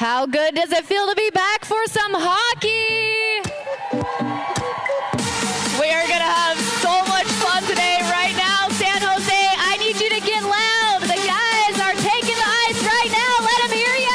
How good does it feel to be back for some hockey? We are going to have so much fun today. Right now, San Jose, I need you to get loud. The guys are taking the ice right now. Let them hear ya.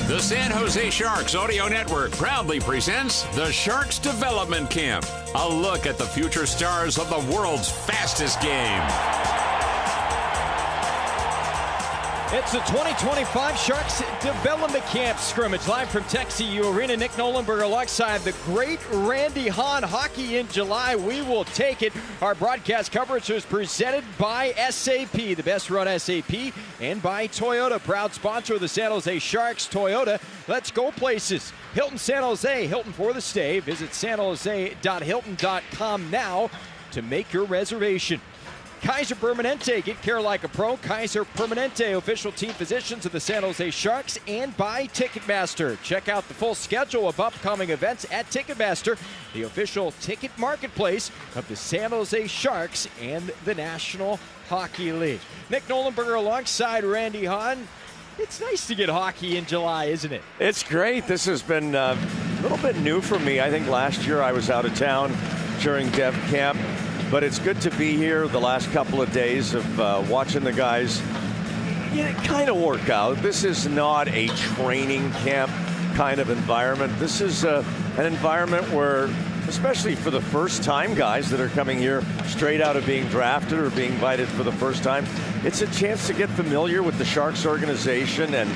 The San Jose Sharks Audio Network proudly presents the Sharks Development Camp, a look at the future stars of the world's fastest game. It's the 2025 Sharks Development Camp scrimmage, live from TechCU Arena. Nick Nolenberg alongside the great Randy Hahn. Hockey in July, we will take it. Our broadcast coverage is presented by SAP, the best run SAP, and by Toyota, proud sponsor of the San Jose Sharks. Toyota, let's go places. Hilton San Jose, Hilton for the stay. Visit sanjose.hilton.com now to make your reservation. Kaiser Permanente, get care like a pro. Kaiser Permanente, official team physicians of the San Jose Sharks, and by Ticketmaster. Check out the full schedule of upcoming events at Ticketmaster, the official ticket marketplace of the San Jose Sharks and the National Hockey League. Nick Nolenberger alongside Randy Hahn. It's nice to get hockey in July, isn't it? It's great. This has been a little bit new for me. I think last year I was out of town during Dev Camp. But it's good to be here the last couple of days of watching the guys kind of work out. This is not a training camp kind of environment. This is an environment where, especially for the first time guys that are coming here straight out of being drafted or being invited for the first time, it's a chance to get familiar with the Sharks organization and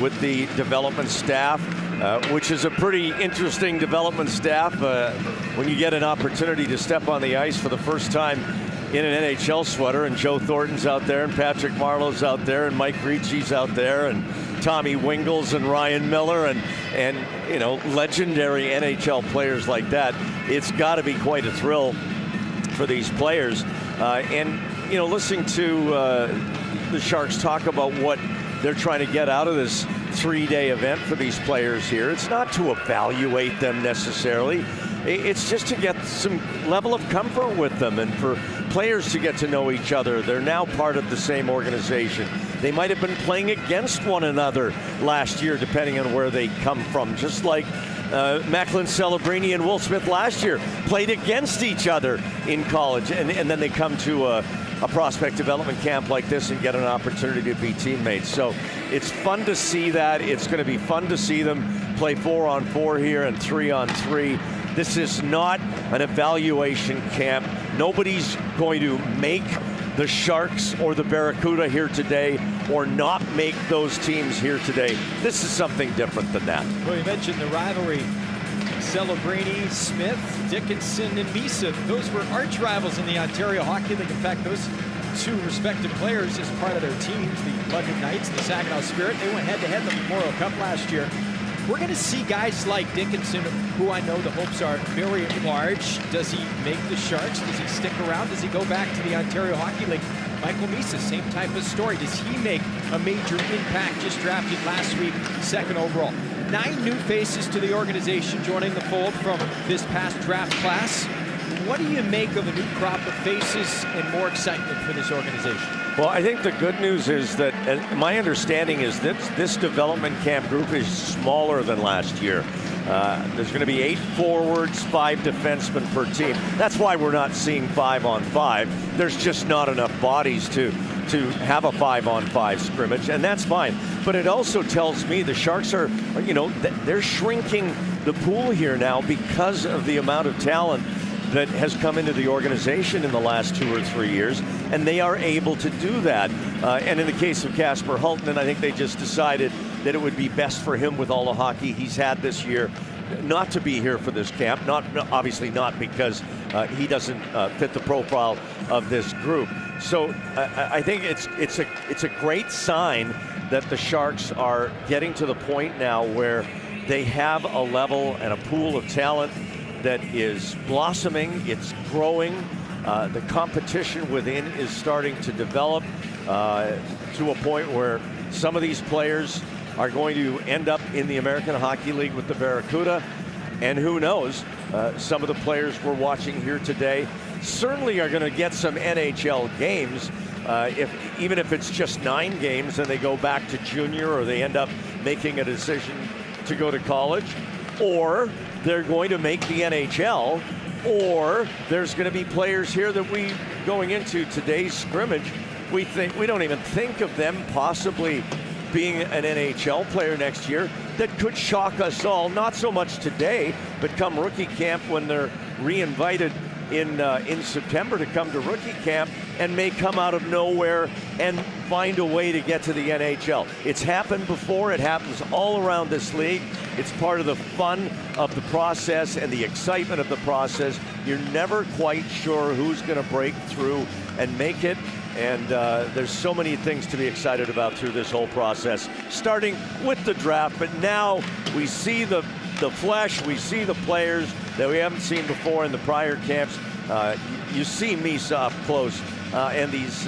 with the development staff, which is a pretty interesting development staff when you get an opportunity to step on the ice for the first time in an NHL sweater, and Joe Thornton's out there, and Patrick Marleau's out there, and Mike Ricci's out there, and Tommy Wingels and Ryan Miller, and you know, legendary NHL players like that. It's got to be quite a thrill for these players. And you know, listening to the Sharks talk about what they're trying to get out of this three-day event for these players here. It's not to evaluate them necessarily. It's just to get some level of comfort with them and for players to get to know each other. They're now part of the same organization. They might have been playing against one another last year, depending on where they come from. Just like Macklin Celebrini and Will Smith last year played against each other in college, and then they come to a prospect development camp like this and get an opportunity to be teammates. So it's fun to see that. It's going to be fun to see them play 4-on-4 here and 3-on-3. This is not an evaluation camp. Nobody's going to make the Sharks or the Barracuda here today or not make those teams here today. This is something different than that. Well, you mentioned the rivalry. Celebrini, Smith, Dickinson, and Misa. Those were arch rivals in the Ontario Hockey League. In fact, those two respective players as part of their teams, the London Knights and the Saginaw Spirit, they went head-to-head in the Memorial Cup last year. We're going to see guys like Dickinson, who I know the hopes are very large. Does he make the Sharks? Does he stick around? Does he go back to the Ontario Hockey League? Michael Misa, same type of story. Does he make a major impact? Just drafted last week, second overall. 9 new faces to the organization joining the fold from this past draft class. What do you make of a new crop of faces and more excitement for this organization? Well, I think the good news is that my understanding is that this development camp group is smaller than last year. There's going to be 8 forwards, 5 defensemen per team. That's why we're not seeing 5-on-5. There's just not enough bodies to have a 5-on-5 scrimmage, and that's fine. But it also tells me the Sharks are, you know, they're shrinking the pool here now because of the amount of talent that has come into the organization in the last 2 or 3 years, and they are able to do that. And in the case of Casper Hultman, I think they just decided that it would be best for him with all the hockey he's had this year not to be here for this camp. Obviously not because he doesn't fit the profile of this group. So I think it's a great sign that the Sharks are getting to the point now where they have a level and a pool of talent that is blossoming, it's growing, the competition within is starting to develop, to a point where some of these players are going to end up in the American Hockey League with the Barracuda. And who knows, some of the players we're watching here today certainly are going to get some NHL games, even if it's just 9 games and they go back to junior, or they end up making a decision to go to college, or they're going to make the NHL, or there's going to be players here that we, going into today's scrimmage, we don't even think of them possibly being an NHL player next year that could shock us all, not so much today, but come rookie camp when they're re-invited in September to come to rookie camp, and may come out of nowhere and find a way to get to the NHL. It's happened before. It happens all around this league. It's part of the fun of the process and the excitement of the process. You're never quite sure who's going to break through and make it. And there's so many things to be excited about through this whole process, starting with the draft. But now we see the flesh, we see the players that we haven't seen before in the prior camps. You see Misa up close, and these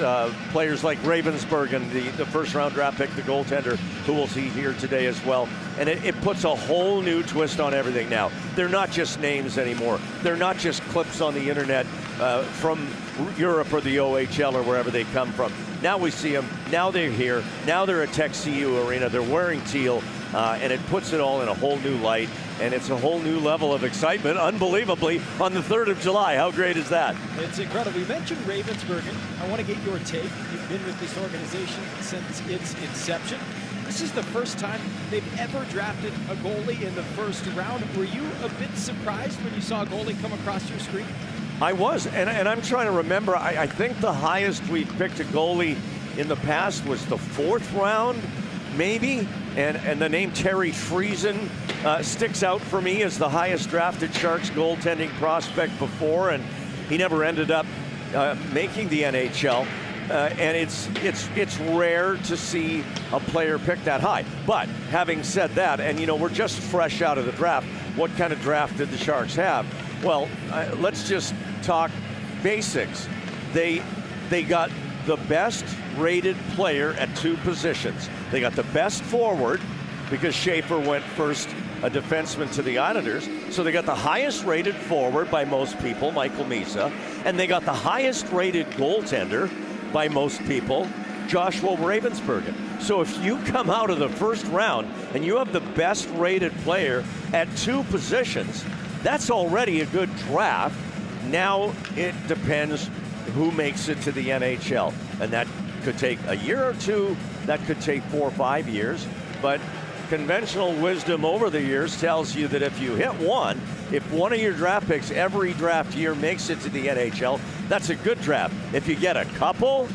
players like Ravensburg and the first-round draft pick, the goaltender, who we'll see here today as well. And it puts a whole new twist on everything now. They're not just names anymore. They're not just clips on the internet from Europe or the OHL or wherever they come from. Now we see them. Now they're here. Now they're at Tech CU Arena. They're wearing teal, and it puts it all in a whole new light. And it's a whole new level of excitement, unbelievably, on the 3rd of July. How great is that? It's incredible. We mentioned Ravensburgen. I want to get your take. You've been with this organization since its inception. This is the first time they've ever drafted a goalie in the first round. Were you a bit surprised when you saw a goalie come across your screen? I was, and I'm trying to remember. I think the highest we picked a goalie in the past was the 4th round, maybe. And the name Terry Friesen sticks out for me as the highest drafted Sharks goaltending prospect before, and he never ended up making the NHL. And it's rare to see a player pick that high. But having said that, and we're just fresh out of the draft, what kind of draft did the Sharks have? Well, let's just talk basics. They got the best rated player at 2 positions. They got the best forward, because Schaefer went first, a defenseman, to the Islanders. So they got the highest rated forward by most people, Michael Misa, and they got the highest rated goaltender by most people, Joshua Ravensburgen. So if you come out of the first round and you have the best rated player at 2 positions, that's already a good draft. Now it depends who makes it to the NHL, and that could take a year or 2, that could take 4 or 5 years, but conventional wisdom over the years tells you that if you hit one, if one of your draft picks every draft year makes it to the NHL, that's a good draft. If you get a couple,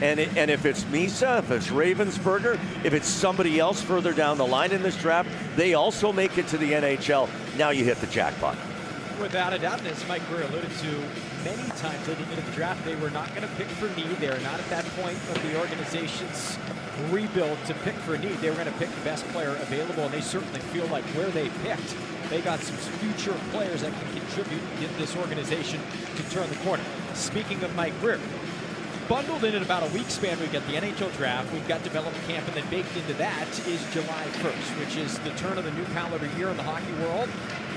and if it's Misa, if it's Ravensburger, if it's somebody else further down the line in this draft, they also make it to the NHL, now you hit the jackpot. Without a doubt, and as Mike Greer alluded to many times leading into the draft, they were not going to pick for need. They are not at that point of the organization's rebuild to pick for need. They were going to pick the best player available, and they certainly feel like where they picked, they got some future players that can contribute in this organization to turn the corner. Speaking of Mike Greer, bundled in about a week span, we've got the NHL draft, we've got development camp, and then baked into that is July 1st, which is the turn of the new calendar year in the hockey world.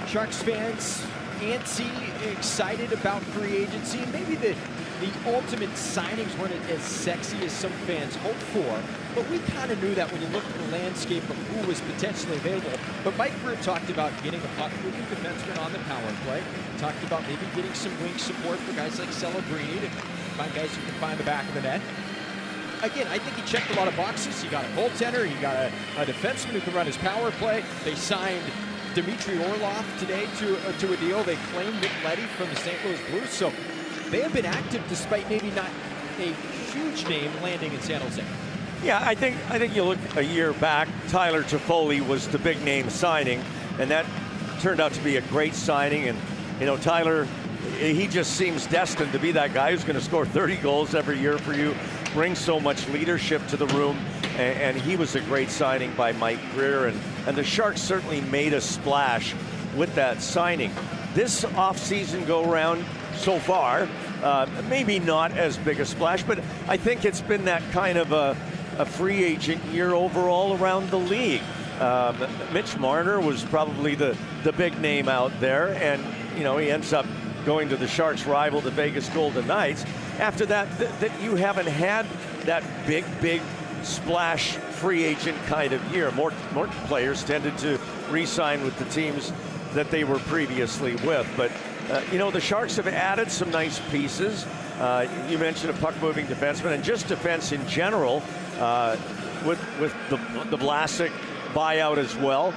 Sharks fans antsy, excited about free agency. Maybe the ultimate signings weren't as sexy as some fans hoped for, but we kind of knew that when you looked at the landscape of who was potentially available. But Mike Greer talked about getting a puck-moving defenseman on the power play. Talked about maybe getting some wing support for guys like Celebrini to find guys who can find the back of the net. Again, I think he checked a lot of boxes. He got a goaltender, he got a defenseman who can run his power play. They signed Dmitry Orlov today to a deal. They claimed Nick Leddy from the St. Louis Blues. So they have been active despite maybe not a huge name landing in San Jose. Yeah, I think you look a year back, Tyler Toffoli was the big name signing, and that turned out to be a great signing. And Tyler, he just seems destined to be that guy who's going to score 30 goals every year for you, bring so much leadership to the room, and he was a great signing by Mike Greer, and the Sharks certainly made a splash with that signing. This offseason go-round so far, Maybe not as big a splash, but I think it's been that kind of a free agent year overall around the league. Mitch Marner was probably the big name out there, and he ends up going to the Sharks' rival, the Vegas Golden Knights. After that, you haven't had that big splash free agent kind of year. More players tended to re-sign with the teams that they were previously with. But the Sharks have added some nice pieces. You mentioned a puck-moving defenseman, and just defense in general, with the Vlasic buyout as well.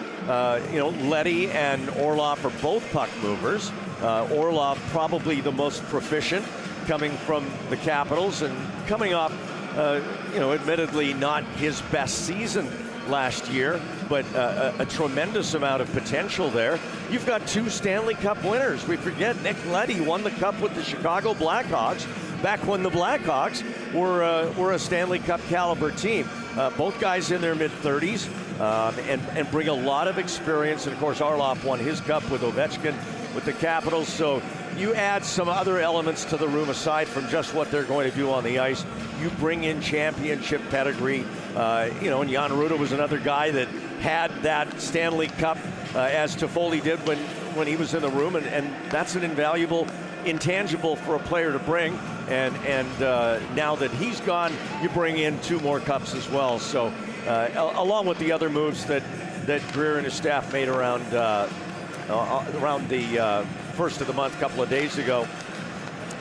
Leddy and Orlov are both puck movers. Orlov probably the most proficient coming from the Capitals, and coming off, admittedly not his best season last year, but a tremendous amount of potential there. You've got 2 Stanley Cup winners. We forget Nick Leddy won the Cup with the Chicago Blackhawks back when the Blackhawks were a Stanley Cup caliber team. Both guys in their mid-30s and bring a lot of experience. And of course, Orlov won his Cup with Ovechkin with the Capitals. So you add some other elements to the room aside from just what they're going to do on the ice. You bring in championship pedigree. And Jan Rutta was another guy that had that Stanley Cup as Toffoli did when he was in the room, and that's an invaluable intangible for a player to bring. And now that he's gone, you bring in 2 more cups as well. So along with the other moves that Greer and his staff made around the first of the month, a couple of days ago,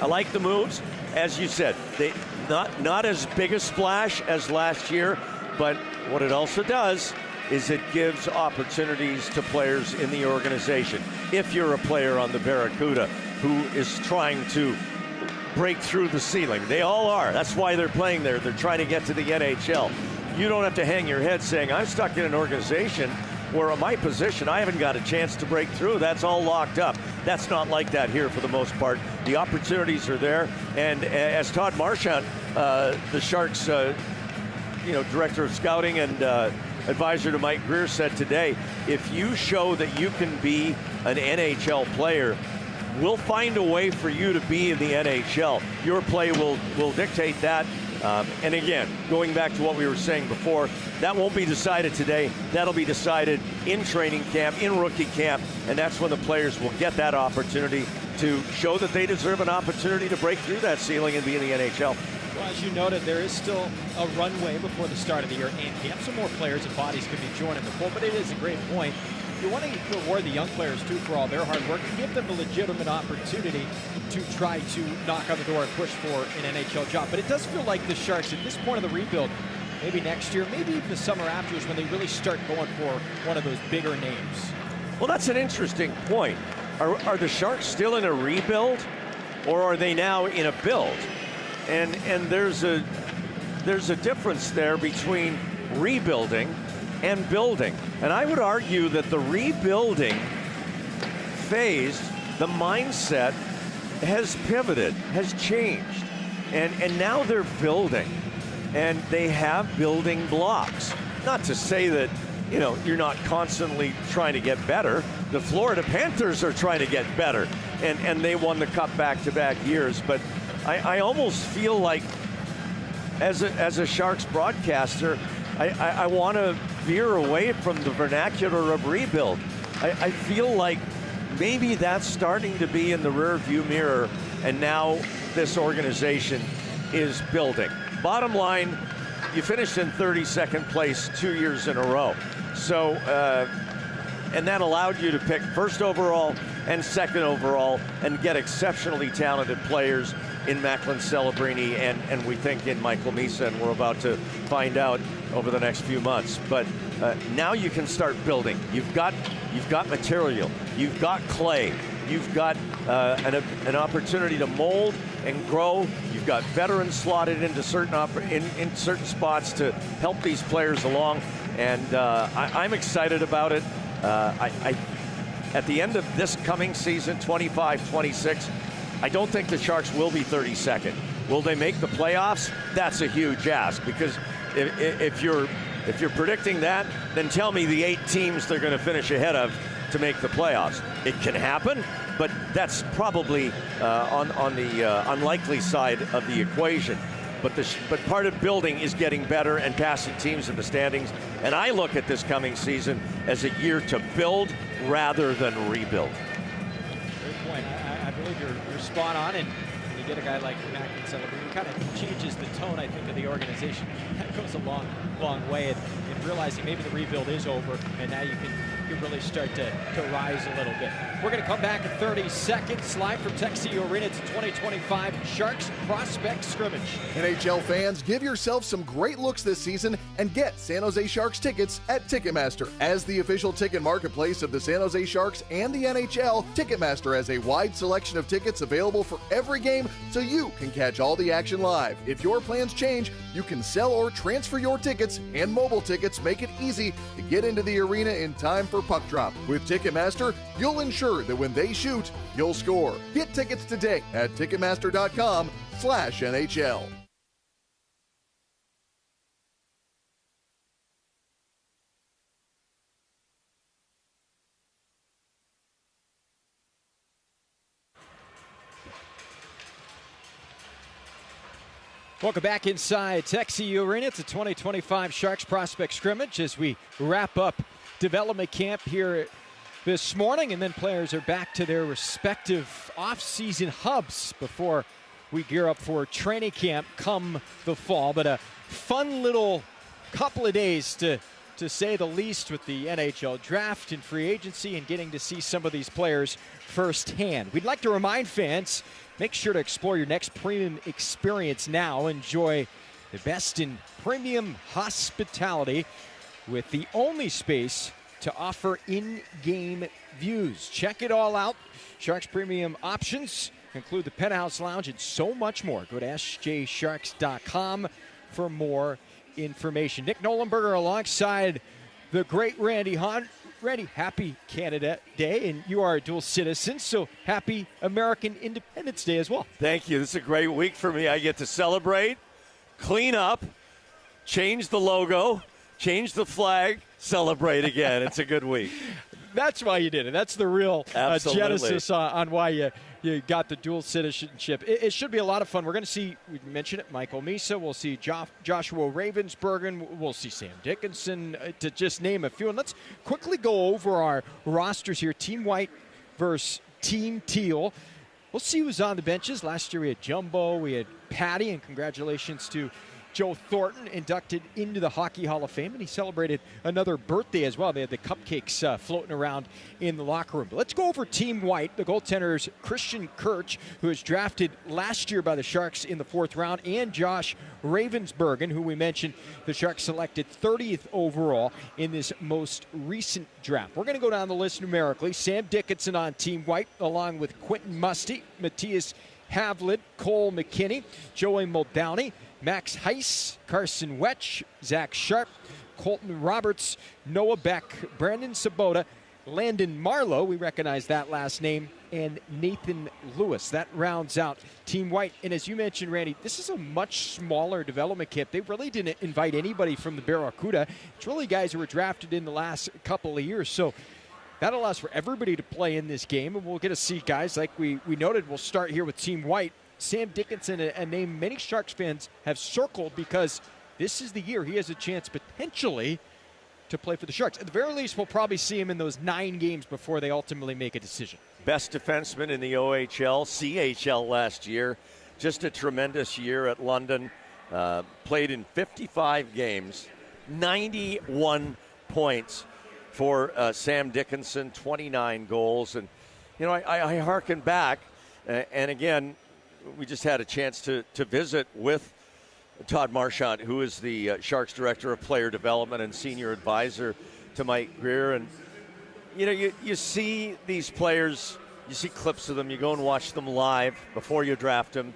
I like the moves. As you said, they not as big a splash as last year, but what it also does is it gives opportunities to players in the organization. If you're a player on the Barracuda who is trying to break through the ceiling, they all are. That's why they're playing there. They're trying to get to the NHL. You don't have to hang your head saying, I'm stuck in an organization where in my position, I haven't got a chance to break through. That's all locked up. That's not like that here for the most part. The opportunities are there. And as Todd Marchand, the Sharks, director of scouting and advisor to Mike Greer, said today, if you show that you can be an NHL player, we'll find a way for you to be in the NHL. Your play will dictate that. And again, going back to what we were saying before, that won't be decided today. That'll be decided in training camp, in rookie camp, and that's when the players will get that opportunity to show that they deserve an opportunity to break through that ceiling and be in the NHL. Well, as you noted, there is still a runway before the start of the year and camp. Some more players and bodies could be joining the fold, but it is a great point. You want to reward the young players, too, for all their hard work and give them a legitimate opportunity to try to knock on the door and push for an NHL job. But it does feel like the Sharks, at this point of the rebuild, maybe next year, maybe even the summer after, is when they really start going for one of those bigger names. Well, that's an interesting point. Are the Sharks still in a rebuild, or are they now in a build? And there's a difference there between rebuilding and building. And I would argue that the rebuilding phase, the mindset has pivoted, has changed. And now they're building. And they have building blocks. Not to say that, you're not constantly trying to get better. The Florida Panthers are trying to get better. And they won the Cup back-to-back years. But I almost feel like, as a Sharks broadcaster, I want to veer away from the vernacular of rebuild. I feel like maybe that's starting to be in the rearview mirror, and now this organization is building. Bottom line, you finished in 32nd place 2 years in a row. So, and that allowed you to pick first overall and second overall and get exceptionally talented players in Macklin Celebrini and we think in Michael Misa, and we're about to find out over the next few months. But now you can start building. You've got material. You've got clay. You've got an opportunity to mold and grow. You've got veterans slotted into certain in certain spots to help these players along. And I'm excited about it. At the end of this coming season, 25-26, I don't think the Sharks will be 32nd. Will they make the playoffs? That's a huge ask, because if you're predicting that, then tell me the 8 teams they're going to finish ahead of to make the playoffs. It can happen, but that's probably on the unlikely side of the equation. But part of building is getting better and passing teams in the standings. And I look at this coming season as a year to build rather than rebuild. Good point. I believe you're spot on. And when you get a guy like Mac and Celebrity, it kind of changes the tone, I think, of the organization. That goes a long, long way in realizing maybe the rebuild is over, and now you can really start to rise a little bit. We're going to come back in 30 seconds live from Texio Arena. It's 2025 Sharks Prospect Scrimmage. NHL fans, give yourself some great looks this season and get San Jose Sharks tickets at Ticketmaster. As the official ticket marketplace of the San Jose Sharks and the NHL, Ticketmaster has a wide selection of tickets available for every game so you can catch all the action live. If your plans change, you can sell or transfer your tickets, and mobile tickets make it easy to get into the arena in time for puck drop. With Ticketmaster, you'll ensure that when they shoot, you'll score. Get tickets today at Ticketmaster.com/NHL. Welcome back inside Texio Arena. It's a 2025 Sharks Prospect Scrimmage as we wrap up development camp here this morning, and then players are back to their respective off-season hubs before we gear up for training camp come the fall. But a fun little couple of days to say the least, with the NHL draft and free agency and getting to see some of these players firsthand. We'd like to remind fans, make sure to explore your next premium experience now. Enjoy the best in premium hospitality with the only space to offer in-game views. Check it all out. Sharks Premium options include the Penthouse Lounge and so much more. Go to sjsharks.com for more information. Nick Nolenberger alongside the great Randy Hahn. Randy, happy Canada Day, and you are a dual citizen, so happy American Independence Day as well. Thank you. This is a great week for me. I get to celebrate, clean up, change the logo, change the flag, celebrate again. It's a good week. That's why you did it. That's the real genesis on why you got the dual citizenship. It should be a lot of fun. We're going to see, we mentioned it, Michael Misa. We'll see Joshua Ravensbergen. We'll see Sam Dickinson, to just name a few. And let's quickly go over our rosters here. Team White versus Team Teal. We'll see who's on the benches. Last year we had Jumbo, we had Patty, and congratulations to Joe Thornton, inducted into the Hockey Hall of Fame, and he celebrated another birthday as well. They had the cupcakes floating around in the locker room. But let's go over Team White. The goaltenders, Christian Kirch, who was drafted last year by the Sharks in the 4th round, and Josh Ravensbergen, who we mentioned the Sharks selected 30th overall in this most recent draft. We're going to go down the list numerically. Sam Dickinson on Team White, along with Quentin Musty, Matthias Havlid, Cole McKinney, Joey Muldowney, Max Heiss, Carson Wetch, Zach Sharp, Colton Roberts, Noah Beck, Brandon Sabota, Landon Marlowe, we recognize that last name, and Nathan Lewis. That rounds out Team White. And as you mentioned, Randy, this is a much smaller development camp. They really didn't invite anybody from the Barracuda. It's really guys who were drafted in the last couple of years. So that allows for everybody to play in this game, and we'll get to see guys like we noted. We'll start here with Team White. Sam Dickinson, a name many Sharks fans have circled because this is the year he has a chance potentially to play for the Sharks. At the very least, we'll probably see him in those 9 games before they ultimately make a decision. Best defenseman in the OHL, CHL last year. Just a tremendous year at London. Played in 55 games, 91 points for Sam Dickinson, 29 goals. And, you know, I hearken back, and again, we just had a chance to visit with Todd Marchant, who is the Sharks Director of Player Development and Senior Advisor to Mike Greer. And, you know, you see these players, you see clips of them, you go and watch them live before you draft them,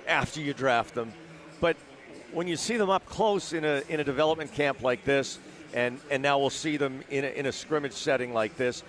after you draft them. But when you see them up close in a development camp like this, and now we'll see them in a scrimmage setting like this,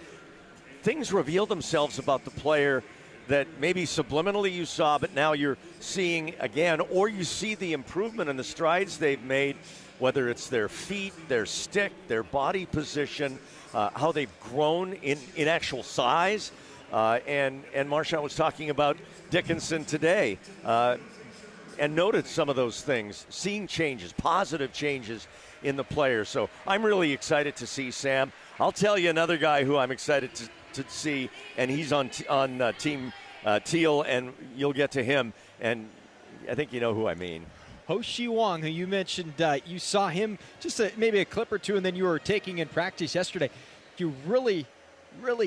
things reveal themselves about the player that maybe subliminally you saw, but now you're seeing again, or you see the improvement and the strides they've made, whether it's their feet, their stick, their body position, how they've grown in actual size. And Marchand was talking about Dickinson today and noted some of those things, seeing changes, positive changes in the players. So I'm really excited to see Sam. I'll tell you another guy who I'm excited to see, and he's on Team Teal, and you'll get to him, and I think you know who I mean. Haoxi Wang, who you mentioned, you saw him just maybe a clip or two, and then you were taking in practice yesterday. You really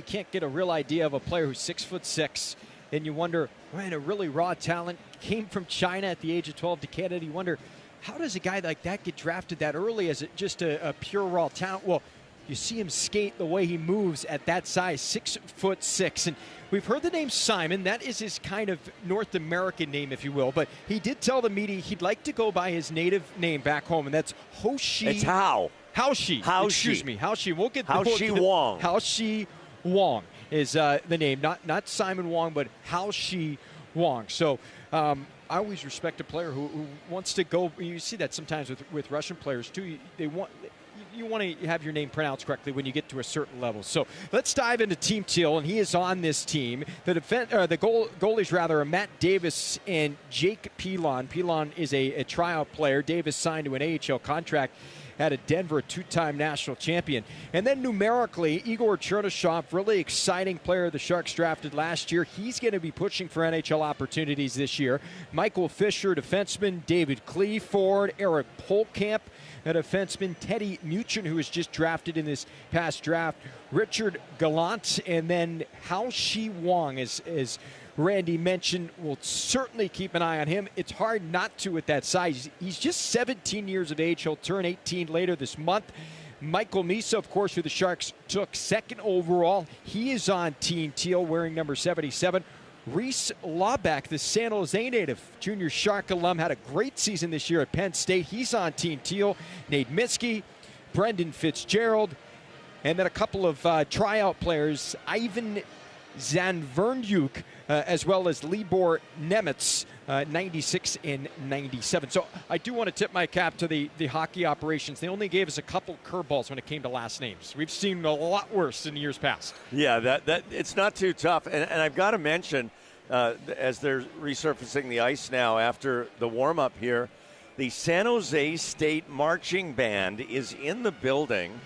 can't get a real idea of a player who's 6'6", and you wonder, man, a really raw talent, came from China at the age of 12 to Canada. You wonder, how does a guy like that get drafted that early? Is it just a pure raw talent? Well, you see him skate the way he moves at that size, 6'6". And we've heard the name Simon. That is his kind of North American name, if you will. But he did tell the media he'd like to go by his native name back home, and that's Haoxi. It's Haoxi. Excuse me. Haoxi. We'll get Haoxi Wang. Haoxi Wang is the name. Not Simon Wang, but Haoxi Wang. So I always respect a player who wants to go. You see that sometimes with Russian players, too. You want to have your name pronounced correctly when you get to a certain level. So let's dive into Team Teal, and he is on this team. The goalies are Matt Davis and Jake Pilon. Pilon is a tryout player. Davis signed to an AHL contract out of Denver, a two-time national champion. And then numerically, Igor Chernyshov, really exciting player the Sharks drafted last year. He's going to be pushing for NHL opportunities this year. Michael Fisher, defenseman. David Klee, forward. Eric Polkamp, a defenseman. Teddy Muchin, who was just drafted in this past draft. Richard Gallant, and then Haoxi Wang, as Randy mentioned. We'll certainly keep an eye on him. It's hard not to at that size. He's just 17 years of age. He'll turn 18 later this month. Michael Misa, of course, who the Sharks took second overall. He is on Team Teal, wearing number 77. Reese Laubeck, the San Jose native, junior Shark alum, had a great season this year at Penn State. He's on Team Teal. Nate Miskey, Brendan Fitzgerald, and then a couple of tryout players, Ivan Zanvernjuk, as well as Libor Nemetz, 96 and 97. So I do want to tip my cap to the hockey operations. They only gave us a couple curveballs when it came to last names. We've seen a lot worse in years past. Yeah, that it's not too tough. And I've got to mention, as they're resurfacing the ice now after the warm-up here, the San Jose State Marching Band is in the building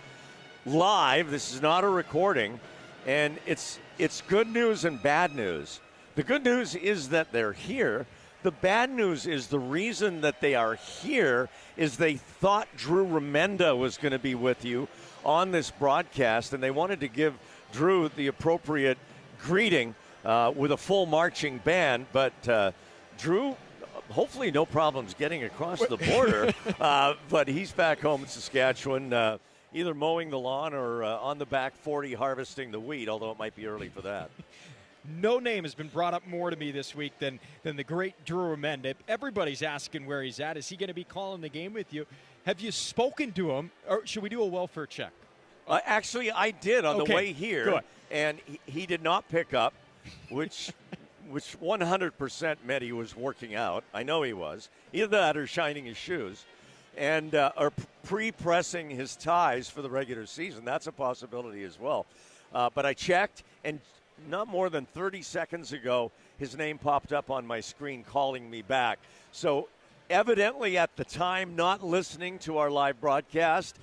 live. This is not a recording. And it's good news and bad news. The good news is that they're here. The bad news is the reason that they are here is they thought Drew Remenda was going to be with you on this broadcast, and they wanted to give Drew the appropriate greeting with a full marching band. But Drew, hopefully no problems getting across the border, but he's back home in Saskatchewan, either mowing the lawn or on the back 40 harvesting the wheat, although it might be early for that. No name has been brought up more to me this week than the great Drew Remenda. Everybody's asking where he's at. Is he going to be calling the game with you? Have you spoken to him, or should we do a welfare check? Actually, I did on the way here, good. And he did not pick up, which 100% meant he was working out. I know he was. Either that or shining his shoes. And or pre-pressing his ties for the regular season. That's a possibility as well. But I checked, and not more than 30 seconds ago, his name popped up on my screen calling me back. So evidently at the time, not listening to our live broadcast.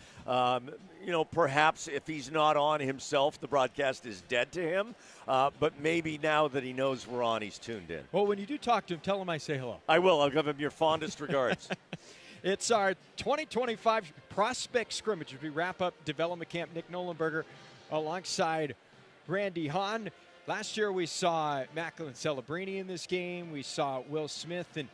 Perhaps if he's not on himself, the broadcast is dead to him. But maybe now that he knows we're on, he's tuned in. Well, when you do talk to him, tell him I say hello. I will. I'll give him your fondest regards. It's our 2025 Prospect Scrimmage as we wrap up development camp. Nick Nolenberger alongside Randy Hahn. Last year we saw Macklin Celebrini in this game. We saw Will Smith. And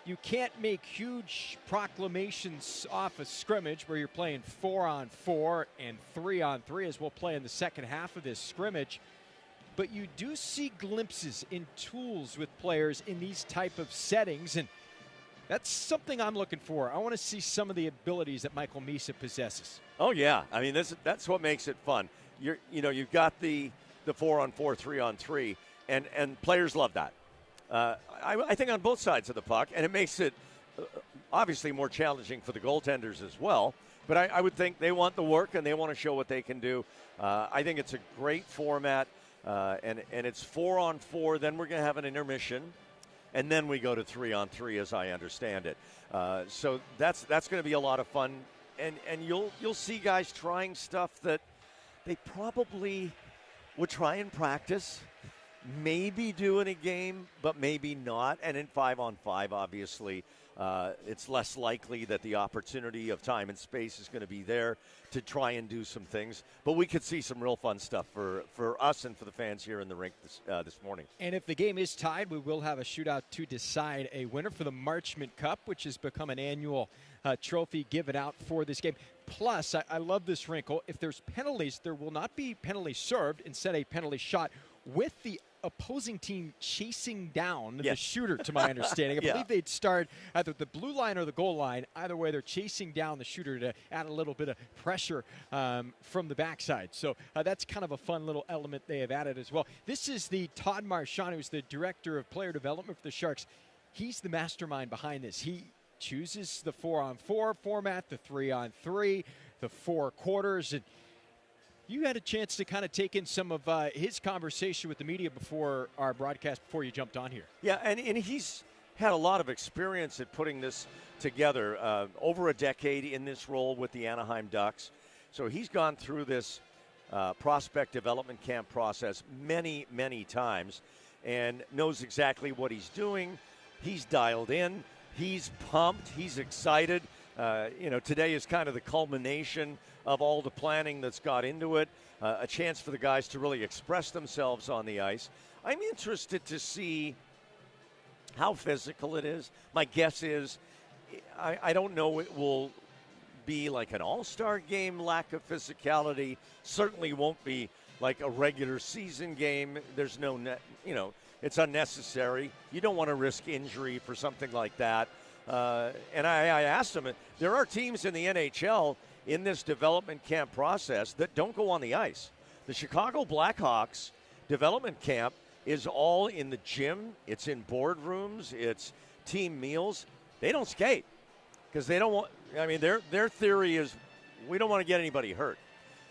you can't make huge proclamations off a scrimmage where you're playing 4-on-4 and 3-on-3 as we'll play in the second half of this scrimmage. But you do see glimpses in tools with players in these type of settings. And that's something I'm looking for. I want to see some of the abilities that Michael Misa possesses. Oh, yeah. I mean, that's what makes it fun. You've got the 4-on-4, 3-on-3, and players love that. I think on both sides of the puck, and it makes it obviously more challenging for the goaltenders as well. But I would think they want the work and they want to show what they can do. I think it's a great format. and it's 4-on-4. Then we're going to have an intermission, and then we go to 3-on-3, as I understand it. So that's going to be a lot of fun, and you'll see guys trying stuff that they probably would try and practice, maybe do in a game, but maybe not. And in 5-on-5, obviously, it's less likely that the opportunity of time and space is going to be there to try and do some things. But we could see some real fun stuff for us and for the fans here in the rink this morning. And if the game is tied, we will have a shootout to decide a winner for the Marchment Cup, which has become an annual trophy given out for this game. Plus, I love this wrinkle. If there's penalties, there will not be penalties served, instead a penalty shot with the opposing team chasing down the shooter, to my understanding. I believe they'd start either the blue line or the goal line. Either way, they're chasing down the shooter to add a little bit of pressure from the backside. So that's kind of a fun little element they have added as well. This is the Todd Marchand, who's the director of player development for the Sharks. He's the mastermind behind this. He chooses the 4-on-4 format, the 3-on-3, the 4 quarters, and you had a chance to kind of take in some of his conversation with the media before our broadcast, before you jumped on here. Yeah, and he's had a lot of experience at putting this together, over a decade in this role with the Anaheim Ducks. So he's gone through this prospect development camp process many, many times and knows exactly what he's doing. He's dialed in. He's pumped. He's excited. Today is kind of the culmination of all the planning that's got into it, a chance for the guys to really express themselves on the ice. I'm interested to see how physical it is. My guess is, I don't know, it will be like an all-star game, lack of physicality. Certainly won't be like a regular season game. There's no, it's unnecessary. You don't want to risk injury for something like that. And I asked him, there are teams in the NHL in this development camp process that don't go on the ice. The Chicago Blackhawks development camp is all in the gym. It's in boardrooms. It's team meals. They don't skate because they don't want, their theory is we don't want to get anybody hurt.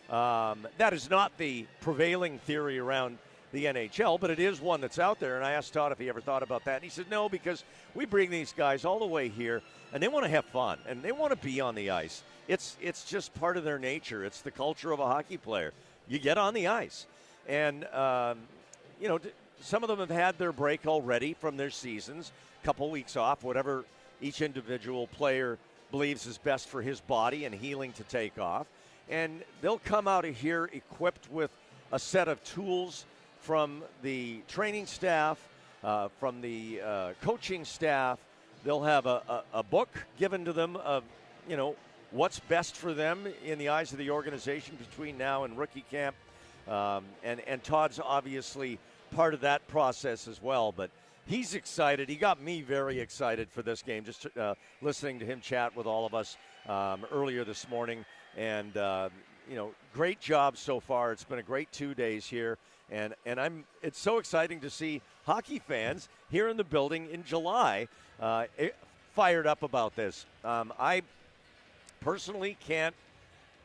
That is not the prevailing theory around the NHL, but it is one that's out there. And I asked Todd if he ever thought about that. And he said, no, because we bring these guys all the way here, and they want to have fun, and they want to be on the ice. It's just part of their nature. It's the culture of a hockey player. You get on the ice. And, some of them have had their break already from their seasons, a couple weeks off, whatever each individual player believes is best for his body and healing to take off. And they'll come out of here equipped with a set of tools from the training staff, from the coaching staff. They'll have a book given to them of, what's best for them in the eyes of the organization between now and rookie camp. And Todd's obviously part of that process as well. But he's excited. He got me very excited for this game, just listening to him chat with all of us earlier this morning. And, great job so far. It's been a great 2 days here. And it's so exciting to see hockey fans here in the building in July fired up about this. I personally can't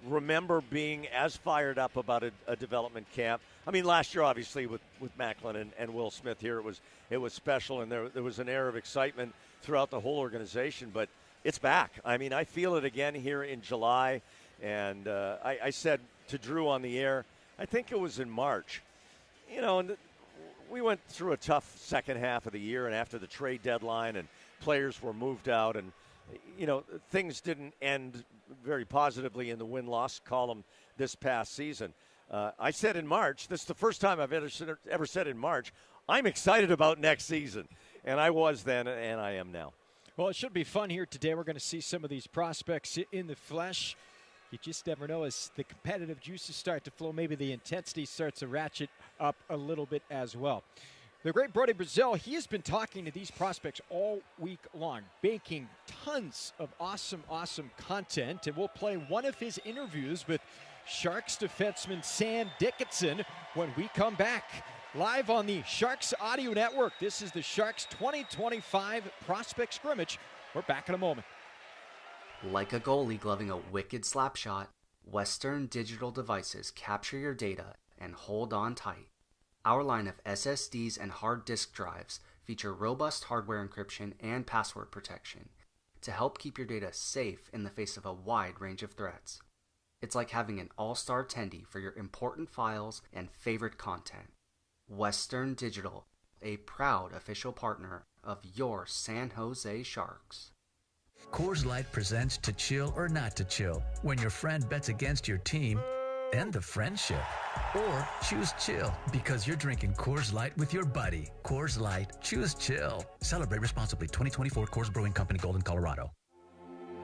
remember being as fired up about a development camp. Last year, obviously, with Macklin and Will Smith here, it was special, and there was an air of excitement throughout the whole organization. But it's back. I feel it again here in July. And I said to Drew on the air, I think it was in March, and we went through a tough second half of the year, and after the trade deadline, and players were moved out, and things didn't end very positively in the win-loss column this past season. I said in March, this is the first time I've ever said in March, I'm excited about next season. And I was then, and I am now. Well, it should be fun here today. We're going to see some of these prospects in the flesh. You just never know, as the competitive juices start to flow, maybe the intensity starts to ratchet up a little bit as well. The great Brody Brazil, he has been talking to these prospects all week long, baking tons of awesome content. And we'll play one of his interviews with Sharks defenseman Sam Dickinson when we come back. Live on the Sharks Audio Network. This is the Sharks 2025 Prospect Scrimmage. We're back in a moment. Like a goalie gloving a wicked slap shot, Western Digital devices capture your data and hold on tight. Our line of SSDs and hard disk drives feature robust hardware encryption and password protection to help keep your data safe in the face of a wide range of threats. It's like having an all-star attendee for your important files and favorite content. Western Digital, a proud official partner of your San Jose Sharks. Coors Light presents To Chill or Not to Chill. When your friend bets against your team, end the friendship. Or choose chill because you're drinking Coors Light with your buddy. Coors Light, choose chill. Celebrate responsibly. 2024 Coors Brewing Company, Golden, Colorado.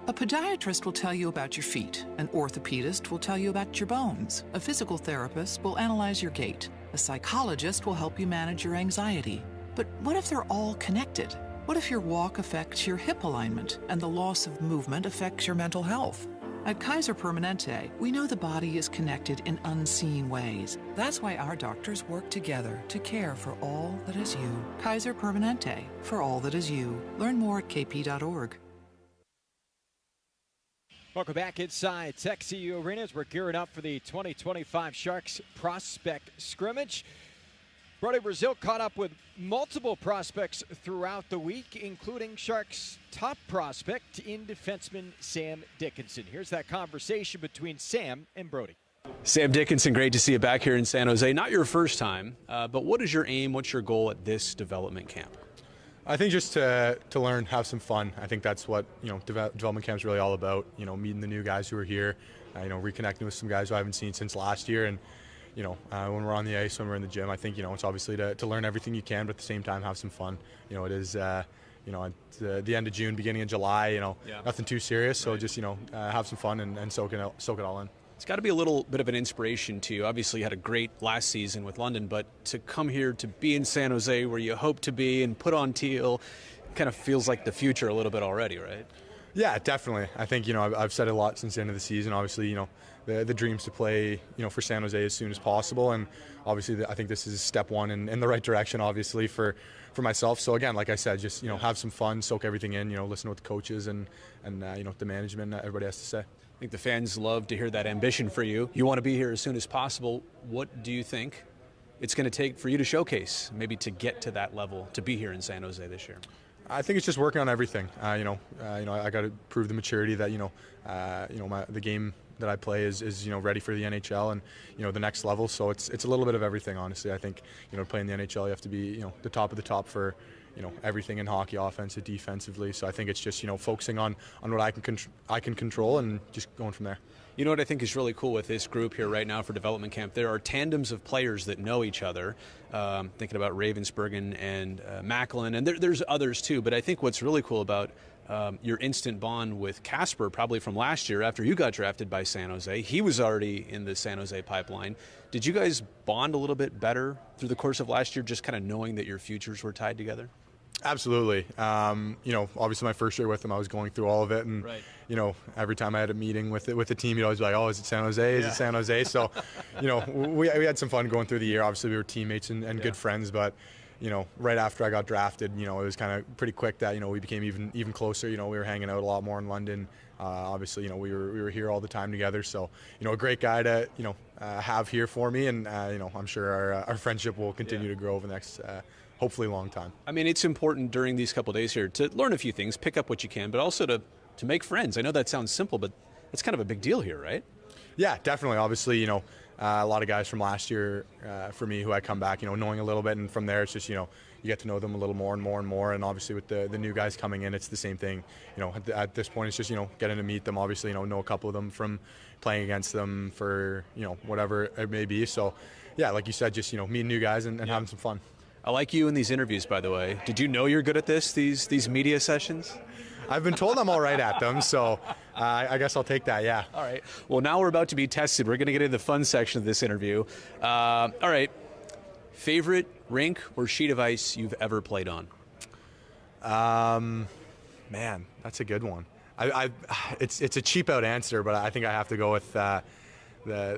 A podiatrist will tell you about your feet. An orthopedist will tell you about your bones. A physical therapist will analyze your gait. A psychologist will help you manage your anxiety. But what if they're all connected? What if your walk affects your hip alignment and the loss of movement affects your mental health? At Kaiser Permanente, we know the body is connected in unseen ways. That's why our doctors work together to care for all that is you. Kaiser Permanente, for all that is you. Learn more at kp.org. Welcome back inside Tech CEO Arena as we're gearing up for the 2025 Sharks Prospect Scrimmage. Brody Brazil caught up with multiple prospects throughout the week, including Sharks' top prospect in defenseman Sam Dickinson. Here's that conversation between Sam and Brody. Sam Dickinson, great to see you back here in San Jose. Not your first time, but what is your aim? What's your goal at this development camp? I think just to learn, have some fun. I think that's what development camp is really all about. Meeting the new guys who are here, reconnecting with some guys who I haven't seen since last year, and when we're on the ice, when we're in the gym, I think it's obviously to learn everything you can, but at the same time have some fun. It is at the end of June, beginning of July. Nothing too serious, so just have some fun and soak it all in. It's got to be a little bit of an inspiration to you. Obviously, you had a great last season with London, but to come here to be in San Jose where you hope to be and put on teal kind of feels like the future a little bit already, right? Yeah, definitely. I think, I've said a lot since the end of the season. Obviously, the dreams to play, for San Jose as soon as possible. And obviously, I think this is step one in the right direction, obviously, for myself. So again, like I said, just, have some fun, soak everything in, listen to what the coaches and the management, everybody has to say. I think the fans love to hear that ambition for you. You want to be here as soon as possible. What do you think it's going to take for you to showcase, maybe to get to that level, to be here in San Jose this year? I think it's just working on everything. I got to prove the maturity that the game that I play is ready for the NHL and the next level. So it's a little bit of everything, honestly. I think playing the NHL, you have to be the top of the top for everything in hockey, offensive, defensively. So I think it's just focusing on what I can control and just going from there. You know what I think is really cool with this group here right now for development camp? There are tandems of players that know each other. Thinking about Ravensbergen and Macklin, and there's others too. But I think what's really cool about your instant bond with Casper, probably from last year after you got drafted by San Jose, he was already in the San Jose pipeline. Did you guys bond a little bit better through the course of last year, just kind of knowing that your futures were tied together? Absolutely. Obviously my first year with him, I was going through all of it. And, right. Every time I had a meeting with the team, you'd always be like, oh, is it San Jose? Is it San Jose? So, we had some fun going through the year. Obviously we were teammates and good friends, but, right after I got drafted, it was kind of pretty quick that, we became even closer. We were hanging out a lot more in London. Obviously, we were here all the time together. So, a great guy to, have here for me. And, I'm sure our friendship will continue to grow over the next hopefully long time. I mean, it's important during these couple days here to learn a few things, pick up what you can, but also to make friends. I know that sounds simple, but it's kind of a big deal here, right? Yeah, definitely. Obviously, a lot of guys from last year for me who I come back, knowing a little bit, and from there it's just, you get to know them a little more and more and more. And obviously with the new guys coming in, it's the same thing. At this point, it's just, getting to meet them. Obviously, know a couple of them from playing against them for, whatever it may be. So, yeah, like you said, just, meeting new guys and having some fun. I like you in these interviews, by the way. Did you know you're good at these media sessions? I've been told I'm all right at them, so I guess I'll take that, yeah. All right. Well, now we're about to be tested. We're going to get into the fun section of this interview. All right. Favorite rink or sheet of ice you've ever played on? Man, that's a good one. It's a cheap out answer, but I think I have to go with the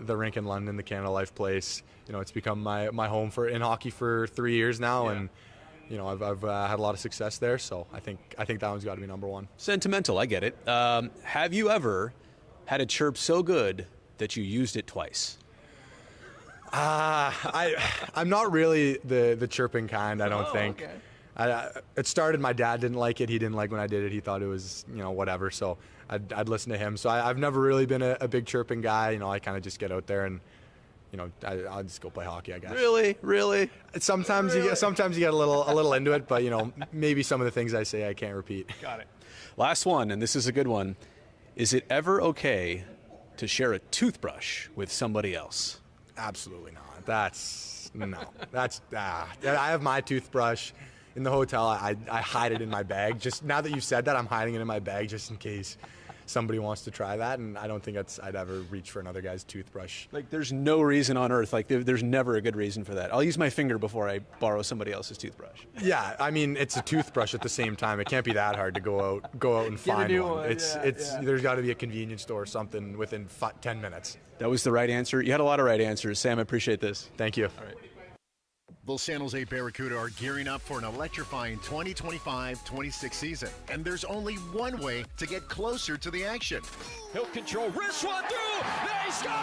rink in London, the Canada Life place. It's become my home in hockey for 3 years now, and I've had a lot of success there. So I think that one's got to be number one. Sentimental, I get it. Have you ever had a chirp so good that you used it twice? I'm not really the chirping kind, I don't think. Okay. It started, my dad didn't like it. He didn't like when I did it. He thought it was, whatever. So I'd listen to him. So I've never really been a big chirping guy. I kind of just get out there and, I'll just go play hockey, I guess. Really? Sometimes you get a little into it, but maybe some of the things I say I can't repeat. Got it. Last one, and this is a good one. Is it ever okay to share a toothbrush with somebody else? Absolutely not. I have my toothbrush in the hotel. I hide it in my bag. Just now that you've said that, I'm hiding it in my bag just in case somebody wants to try that, and I don't think I'd ever reach for another guy's toothbrush. Like, there's no reason on earth. Like, there's never a good reason for that. I'll use my finger before I borrow somebody else's toothbrush. Yeah, I mean, it's a toothbrush at the same time. It can't be that hard to go out and find one. There's got to be a convenience store or something within 10 minutes. That was the right answer. You had a lot of right answers. Sam, I appreciate this. Thank you. All right. The San Jose Barracuda are gearing up for an electrifying 2025-26 season. And there's only one way to get closer to the action. He'll control, wrist one through, they score!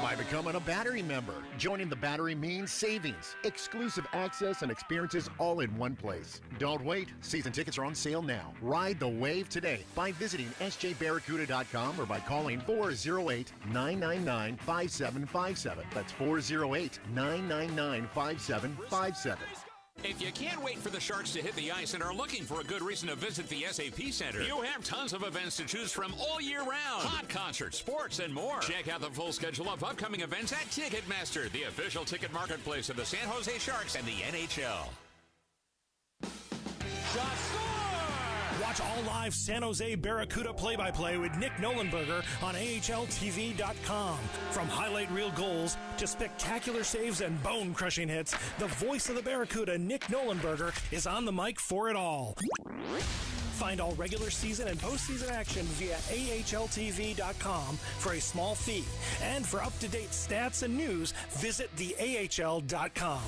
By becoming a Battery member. Joining the Battery means savings, exclusive access, and experiences all in one place. Don't wait. Season tickets are on sale now. Ride the wave today by visiting sjbarracuda.com or by calling 408-999-5757. That's 408-999-5757. If you can't wait for the Sharks to hit the ice and are looking for a good reason to visit the SAP Center, you have tons of events to choose from all year round. Hot concerts, sports, and more. Check out the full schedule of upcoming events at Ticketmaster, the official ticket marketplace of the San Jose Sharks and the NHL. Watch all live San Jose Barracuda play-by-play with Nick Nolenberger on AHLTV.com. From highlight reel goals to spectacular saves and bone-crushing hits, the voice of the Barracuda, Nick Nolenberger, is on the mic for it all. Find all regular season and postseason action via AHLTV.com for a small fee. And for up-to-date stats and news, visit theAHL.com.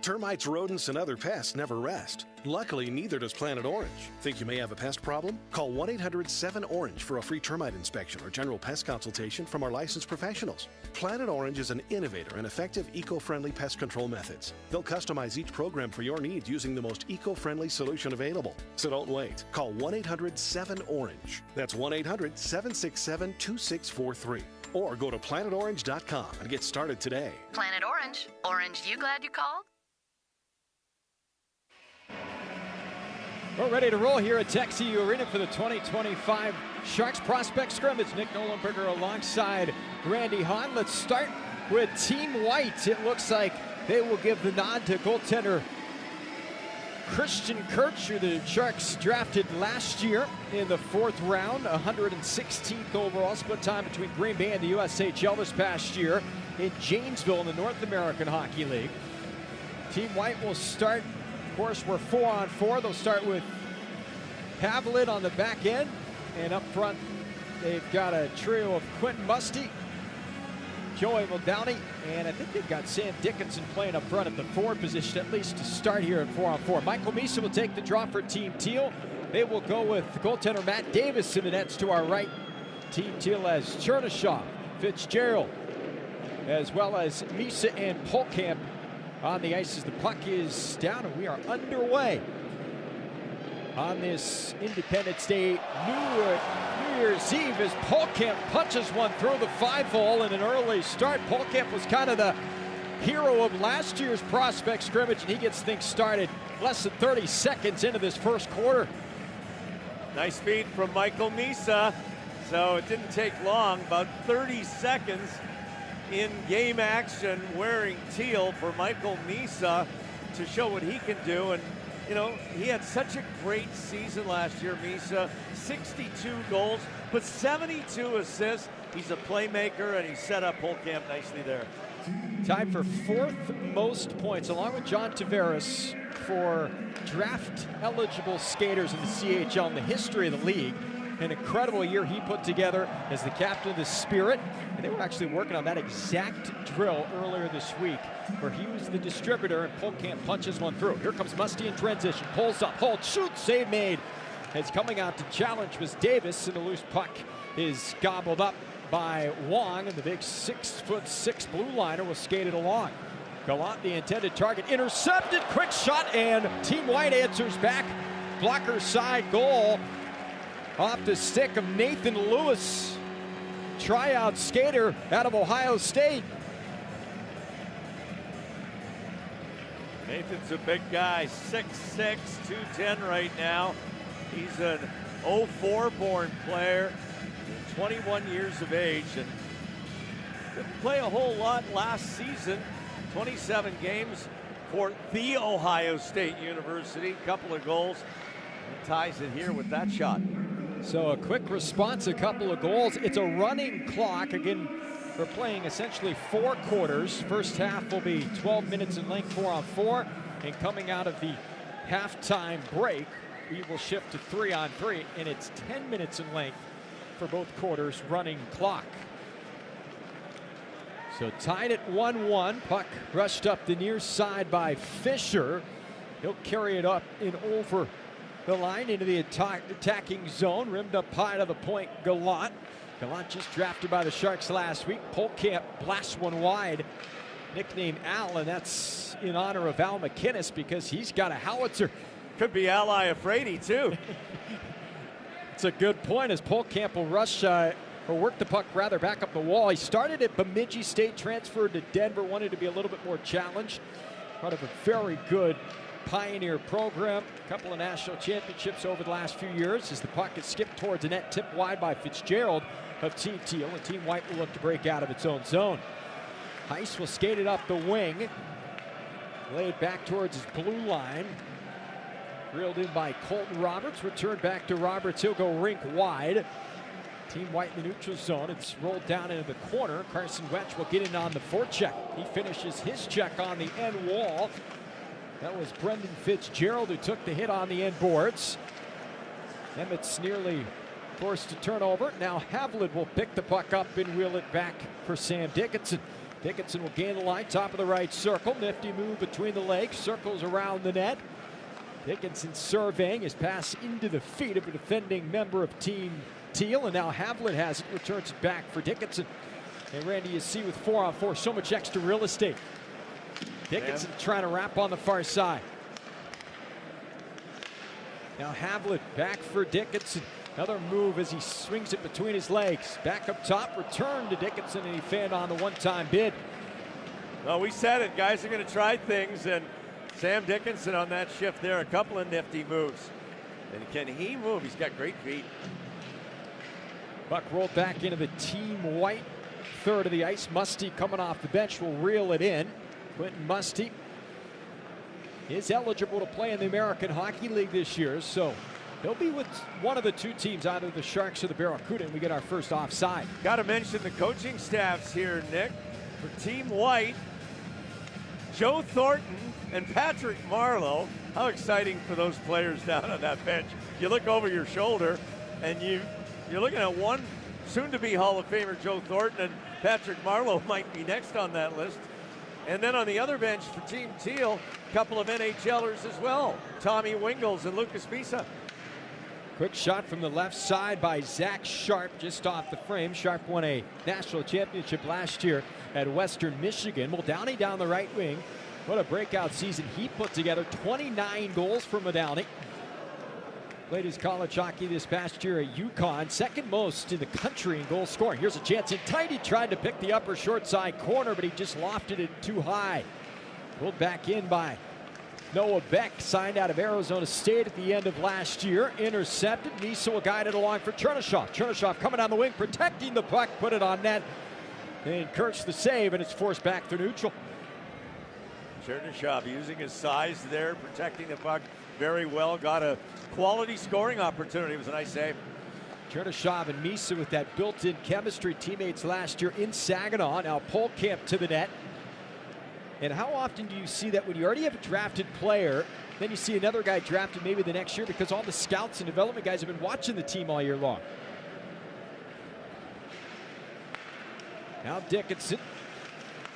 Termites, rodents, and other pests never rest. Luckily, neither does Planet Orange. Think you may have a pest problem? Call 1-800-7-ORANGE for a free termite inspection or general pest consultation from our licensed professionals. Planet Orange is an innovator in effective eco-friendly pest control methods. They'll customize each program for your needs using the most eco-friendly solution available. So don't wait. Call 1-800-7-ORANGE. That's 1-800-767-2643. Or go to planetorange.com and get started today. Planet Orange. Orange, you glad you called? We're ready to roll here at TechCU Arena for the 2025 Sharks Prospect Scrimmage. Nick Nolenberger alongside Randy Hahn. Let's start with Team White. It looks like they will give the nod to goaltender Christian Kirch, who the Sharks drafted last year in the 4th round, 116th overall, split time between Green Bay and the USHL this past year in Janesville in the North American Hockey League. Team White will start. Of course, we're 4-on-4. They'll start with Havlin on the back end. And up front, they've got a trio of Quentin Musty, Joey Muldowney, and I think they've got Sam Dickinson playing up front at the forward position, at least to start here at 4-on-4. Michael Misa will take the draw for Team Teal. They will go with goaltender Matt Davis in the nets to our right. Team Teal has Chernyshov, Fitzgerald, as well as Misa and Polkamp on the ice as the puck is down, and we are underway on this Independence Day New Year's Eve as Polkamp punches one through the 5-hole in an early start. Polkamp was kind of the hero of last year's Prospect Scrimmage, and he gets things started less than 30 seconds into this first quarter. Nice feed from Michael Misa. So it didn't take long, about 30 seconds in game action wearing teal for Michael Misa to show what he can do. And he had such a great season last year, Misa. 62 goals, but 72 assists. He's a playmaker, and he set up Polkamp nicely there. Tied for 4th most points, along with John Tavares, for draft-eligible skaters in the CHL in the history of the league. An incredible year he put together as the captain of the Spirit. And they were actually working on that exact drill earlier this week, where he was the distributor and Polkamp punches one through. Here comes Musty in transition, pulls up, holds, shoots, save made. As coming out to challenge was Davis, and the loose puck is gobbled up by Wang, and the big 6'6" blue liner will skate it along. Gallant, the intended target, intercepted, quick shot, and Team White answers back. Blocker side goal off the stick of Nathan Lewis, tryout skater out of Ohio State. Nathan's a big guy, 6'6", 210 right now. He's an 04 born player, 21 years of age, and didn't play a whole lot last season. 27 games for the Ohio State University, couple of goals. He ties it here with that shot. So a quick response, a couple of goals. It's a running clock. Again, we're playing essentially 4 quarters. First half will be 12 minutes in length, 4-on-4. And coming out of the halftime break, we will shift to 3-on-3, and it's 10 minutes in length for both quarters, running clock. So tied at 1-1. Puck rushed up the near side by Fisher. He'll carry it up and over the line into the attacking zone. Rimmed up high to the point, Gallant. Gallant just drafted by the Sharks last week. Polkamp blasts one wide. Nicknamed Al, and that's in honor of Al McInnes because he's got a howitzer. Could be Ally Afraidy too. It's a good point as Polkamp will rush or work the puck rather back up the wall. He started at Bemidji State, transferred to Denver, wanted to be a little bit more challenged. Part of a very good Pioneer program. A couple of national championships over the last few years as the puck is skipped towards the net, tipped wide by Fitzgerald of Team Teal, and Team White will look to break out of its own zone. Heiss will skate it up the wing. Laid back towards his blue line. Reeled in by Colton Roberts. Returned back to Roberts. He'll go rink wide. Team White in the neutral zone. It's rolled down into the corner. Carson Wetch will get in on the forecheck. He finishes his check on the end wall. That was Brendan Fitzgerald who took the hit on the end boards. Emmett's nearly forced to turn over. Now Havlin will pick the puck up and wheel it back for Sam Dickinson. Dickinson will gain the line, top of the right circle. Nifty move between the legs, circles around the net. Dickinson surveying his pass into the feet of a defending member of Team Teal, and now Havlin has it, returns it back for Dickinson. And Randy, you see with 4-on-4, so much extra real estate. Dickinson trying to wrap on the far side. Now Havlin back for Dickinson. Another move as he swings it between his legs. Back up top, return to Dickinson, and he fanned on the one-time bid. Well, we said it. Guys are going to try things, and Sam Dickinson on that shift there, a couple of nifty moves. And can he move? He's got great feet. Puck rolled back into the Team White third of the ice. Musty coming off the bench will reel it in. Quentin Musty is eligible to play in the American Hockey League this year, so he'll be with one of the two teams, either the Sharks or the Barracuda, and we get our first offside. Got to mention the coaching staffs here, Nick. For Team White, Joe Thornton and Patrick Marleau. How exciting for those players down on that bench. You look over your shoulder, and you're looking at one soon-to-be Hall of Famer, Joe Thornton, and Patrick Marleau might be next on that list. And then on the other bench for Team Teal, a couple of NHLers as well. Tommy Wingles and Lucas Misa. Quick shot from the left side by Zach Sharp, just off the frame. Sharp won a national championship last year at Western Michigan. Muldowney down the right wing. What a breakout season he put together. 29 goals for Muldowney. Played his college hockey this past year at UConn. Second most in the country in goal scoring. Here's a chance in tight. He tried to pick the upper short side corner, but he just lofted it too high. Pulled back in by Noah Beck, signed out of Arizona State at the end of last year. Intercepted. Misa will guide it along for Chernyshov. Chernyshov coming down the wing, protecting the puck, put it on net. And Kurtz the save, and it's forced back to neutral. Chernyshov using his size there, protecting the puck very well. Got a quality scoring opportunity. It was a nice save. Chernyshov and Misa with that built-in chemistry, teammates last year in Saginaw. Now Polkamp to the net. And how often do you see that when you already have a drafted player, then you see another guy drafted maybe the next year because all the scouts and development guys have been watching the team all year long? Now Dickinson.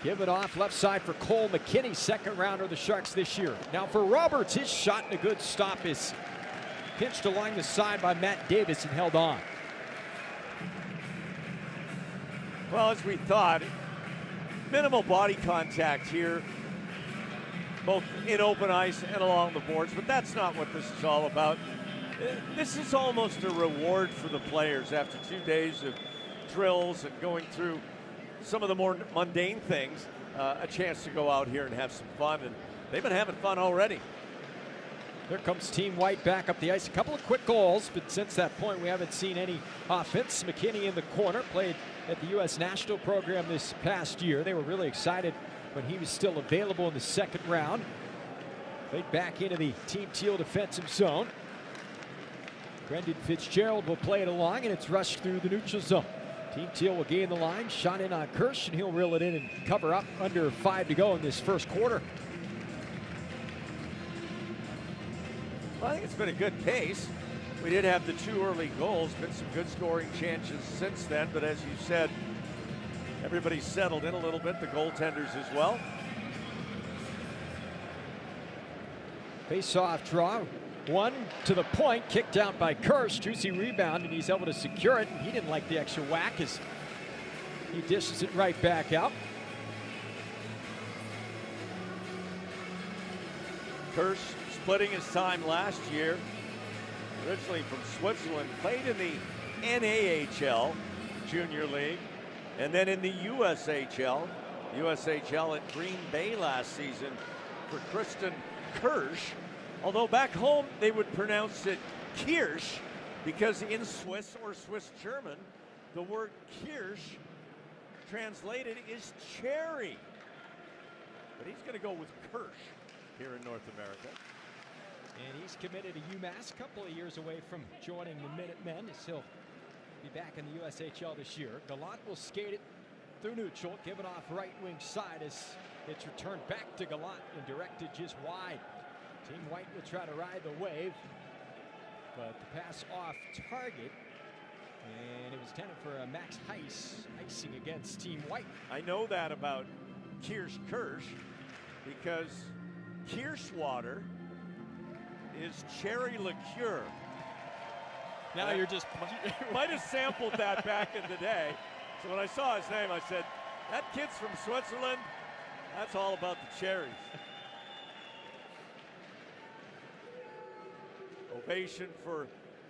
Give it off left side for Cole McKinney, second rounder of the Sharks this year. Now for Roberts, his shot and a good stop is pinched along the side by Matt Davis and held on. Well, as we thought, minimal body contact here, both in open ice and along the boards, but that's not what this is all about. This is almost a reward for the players after 2 days of drills and going through some of the more mundane things, a chance to go out here and have some fun, and they've been having fun already. Here comes Team White back up the ice. A couple of quick goals, but since that point we haven't seen any offense. McKinney in the corner, played at the U.S. National Program this past year. They were really excited when he was still available in the second round. Played back into the Team Teal defensive zone. Brendan Fitzgerald will play it along, and it's rushed through the neutral zone. Team Teal will gain the line, shot in on Kirsch, and he'll reel it in and cover up under 5 to go in this first quarter. Well, I think it's been a good pace. We did have the 2 early goals, been some good scoring chances since then, but as you said, everybody's settled in a little bit, the goaltenders as well. Face-off draw, 1 to the point, kicked out by Kirsch. Juicy rebound, and he's able to secure it, and he didn't like the extra whack as he dishes it right back out. Kirsch splitting his time last year, originally from Switzerland, played in the NAHL Junior League, and then in the USHL at Green Bay last season for Kristen Kirsch. Although back home they would pronounce it Kirsch, because in Swiss or Swiss German, the word Kirsch translated is cherry. But he's going to go with Kirsch here in North America. And he's committed to UMass, a couple of years away from joining the Minutemen, as he'll be back in the USHL this year. Gallant will skate it through neutral, give it off right wing side as it's returned back to Gallant and directed just wide. Team White will try to ride the wave, but the pass off target, and it was intended for a Max Heiss, icing against Team White. I know that about Kirsch because Kirschwater is cherry liqueur. Now you're just might have sampled that back in the day. So when I saw his name, I said, that kid's from Switzerland. That's all about the cherries. Ovation for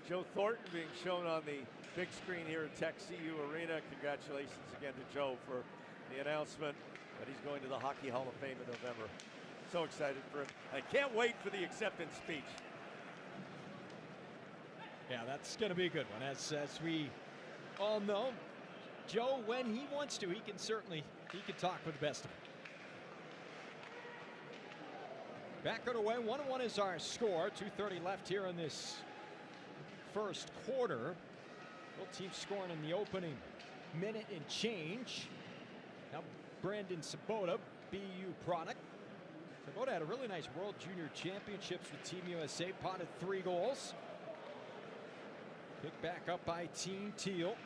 Joe Thornton being shown on the big screen here at Tech CU Arena. Congratulations again to Joe for the announcement that he's going to the Hockey Hall of Fame in November. So excited for him. I can't wait for the acceptance speech. Yeah, that's going to be a good one. As we all know, Joe, when he wants to, he can talk with the best of them. Back on the way, 1-1 is our score. 2:30 left here in this first quarter. Both teams scoring in the opening minute and change. Now Brandon Sabota, BU product. Sabota had a really nice World Junior Championships with Team USA, potted 3 goals. Picked back up by Team Teal,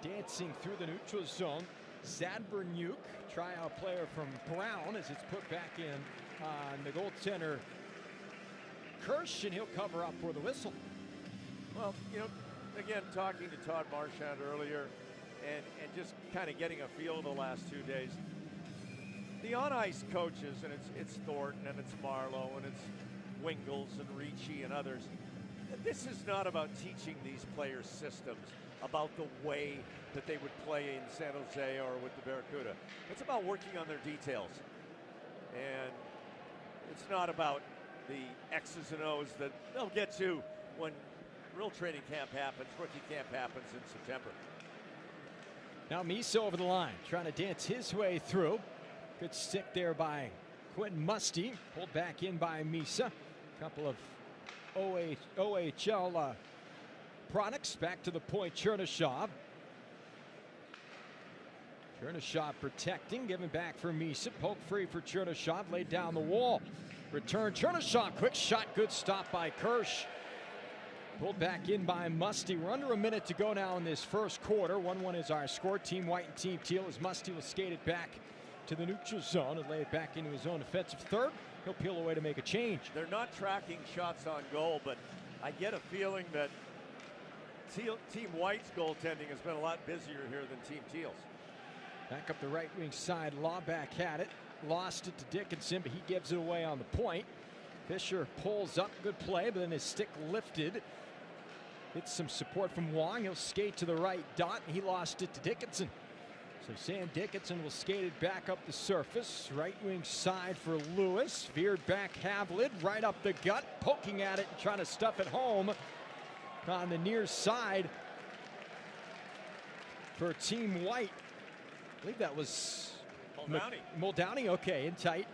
dancing through the neutral zone. Zadbernuk, tryout player from Brown, as it's put back in on the goaltender Kirsch, and he'll cover up for the whistle. Well, you know, again, talking to Todd Marchand earlier and just kind of getting a feel of the last 2 days. The on-ice coaches, and it's Thornton and it's Marlowe and it's Wingles and Ricci and others, this is not about teaching these players systems, about the way that they would play in San Jose or with the Barracuda. It's about working on their details. And it's not about the X's and O's that they'll get to when real training camp happens, rookie camp happens in September. Now Misa over the line, trying to dance his way through. Good stick there by Quentin Musty. Pulled back in by Misa. Couple of OHL products. Back to the point, Chernyshov. Chernyshov protecting, giving back for Misa. Poke free for Chernyshov, laid down the wall. Return, Chernyshov, quick shot, good stop by Kirsch. Pulled back in by Musty. We're under a minute to go now in this first quarter. 1-1 is our score. Team White and Team Teal as Musty will skate it back to the neutral zone and lay it back into his own offensive third. He'll peel away to make a change. They're not tracking shots on goal, but I get a feeling that Team White's goaltending has been a lot busier here than Team Teal's. Back up the right wing side. Lawback had it. Lost it to Dickinson, but he gives it away on the point. Fisher pulls up. Good play, but then his stick lifted. Gets some support from Wang. He'll skate to the right dot, and he lost it to Dickinson. So Sam Dickinson will skate it back up the surface. Right wing side for Lewis. Veered back Havlid. Right up the gut. Poking at it and trying to stuff it home. On the near side for Team White. I believe that was Muldowney. Okay, in tight.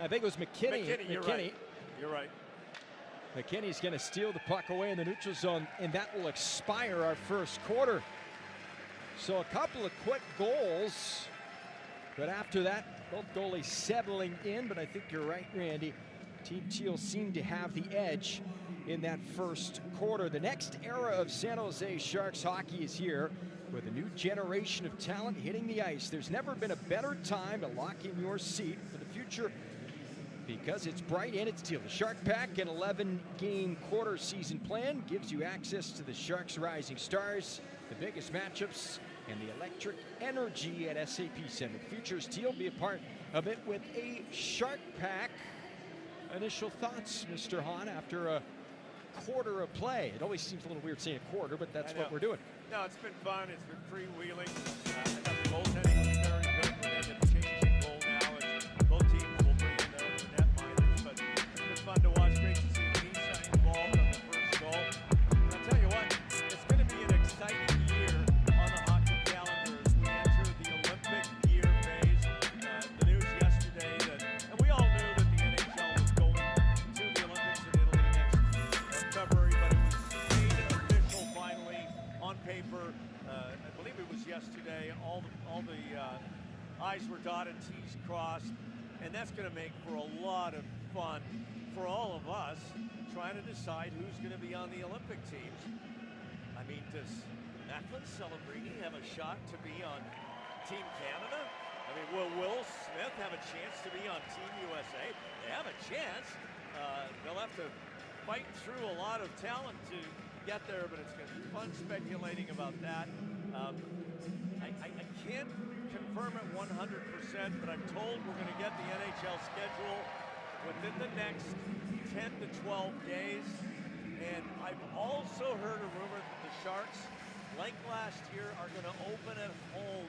I think it was McKinney. You're right. You're right. McKinney's going to steal the puck away in the neutral zone, and that will expire our first quarter. So a couple of quick goals, but after that, both goalies settling in. But I think you're right, Randy. Team Teal seemed to have the edge in that first quarter. The next era of San Jose Sharks hockey is here with a new generation of talent hitting the ice. There's never been a better time to lock in your seat for the future because it's bright and it's Teal. The Shark Pack, an 11-game quarter season plan, gives you access to the Sharks' rising stars, the biggest matchups, and the electric energy at SAP Center. Futures Teal, be a part of it with a Shark Pack. Initial thoughts, Mr. Hahn, after a quarter of play? It always seems a little weird saying a quarter, but that's what we're doing. No, it's been fun. It's been freewheeling. I thought the goaltending was very good. We're going to change goal now, and both teams will bring in their net minors. But it's been fun to watch. Great to see Misa involved on the first goal. And I'll tell you what, it's going to be an exciting year on the hockey calendar as we enter the Olympic year phase. The news yesterday that, and we all knew that the NHL was going to the Olympics in Italy next February, but it was made official finally on paper. I believe it was yesterday. All the I's were dotted, T's crossed, and that's going to make for a lot of fun for all of us trying to decide who's going to be on the Olympic teams. I mean, does Macklin Celebrini have a shot to be on Team Canada? I mean, will Will Smith have a chance to be on Team USA? They have a chance. They'll have to fight through a lot of talent to get there, but it's going to be fun speculating about that. I can't confirm it 100%, but I'm told we're going to get the NHL schedule within the next 10 to 12 days. And I've also heard a rumor that the Sharks, like last year, are going to open at home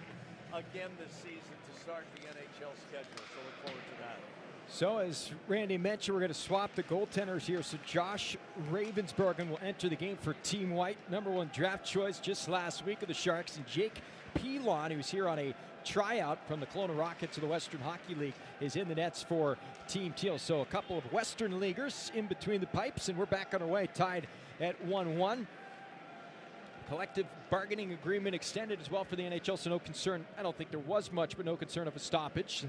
again this season to start the NHL schedule. So look forward to that. So as Randy mentioned, we're going to swap the goaltenders here. So Josh Ravensbergen will enter the game for Team White. #1 draft choice just last week of the Sharks. And Jake Pilon, who's here on a tryout from the Kelowna Rockets of the Western Hockey League, is in the nets for Team Teal. So a couple of Western Leaguers in between the pipes, and we're back on our way, tied at 1-1. Collective bargaining agreement extended as well for the NHL, so no concern. I don't think there was much, but no concern of a stoppage.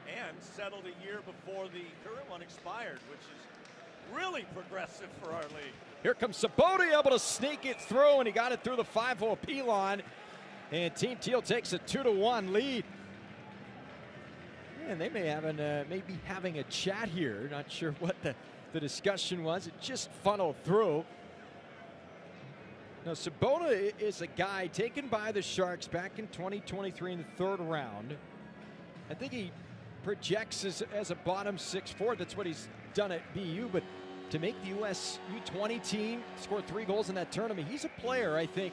And settled a year before the current one expired, which is really progressive for our league. Here comes Sabota, able to sneak it through, and he got it through the 5-hole Pilon. And Team Teal takes a 2-1 lead. And they may be having a chat here. Not sure what the discussion was. It just funneled through. Now, Sabota is a guy taken by the Sharks back in 2023 in the third round. I think he projects as a bottom 6 forward. That's what he's done at BU. But to make the U.S. U20 team, scored 3 goals in that tournament, he's a player, I think,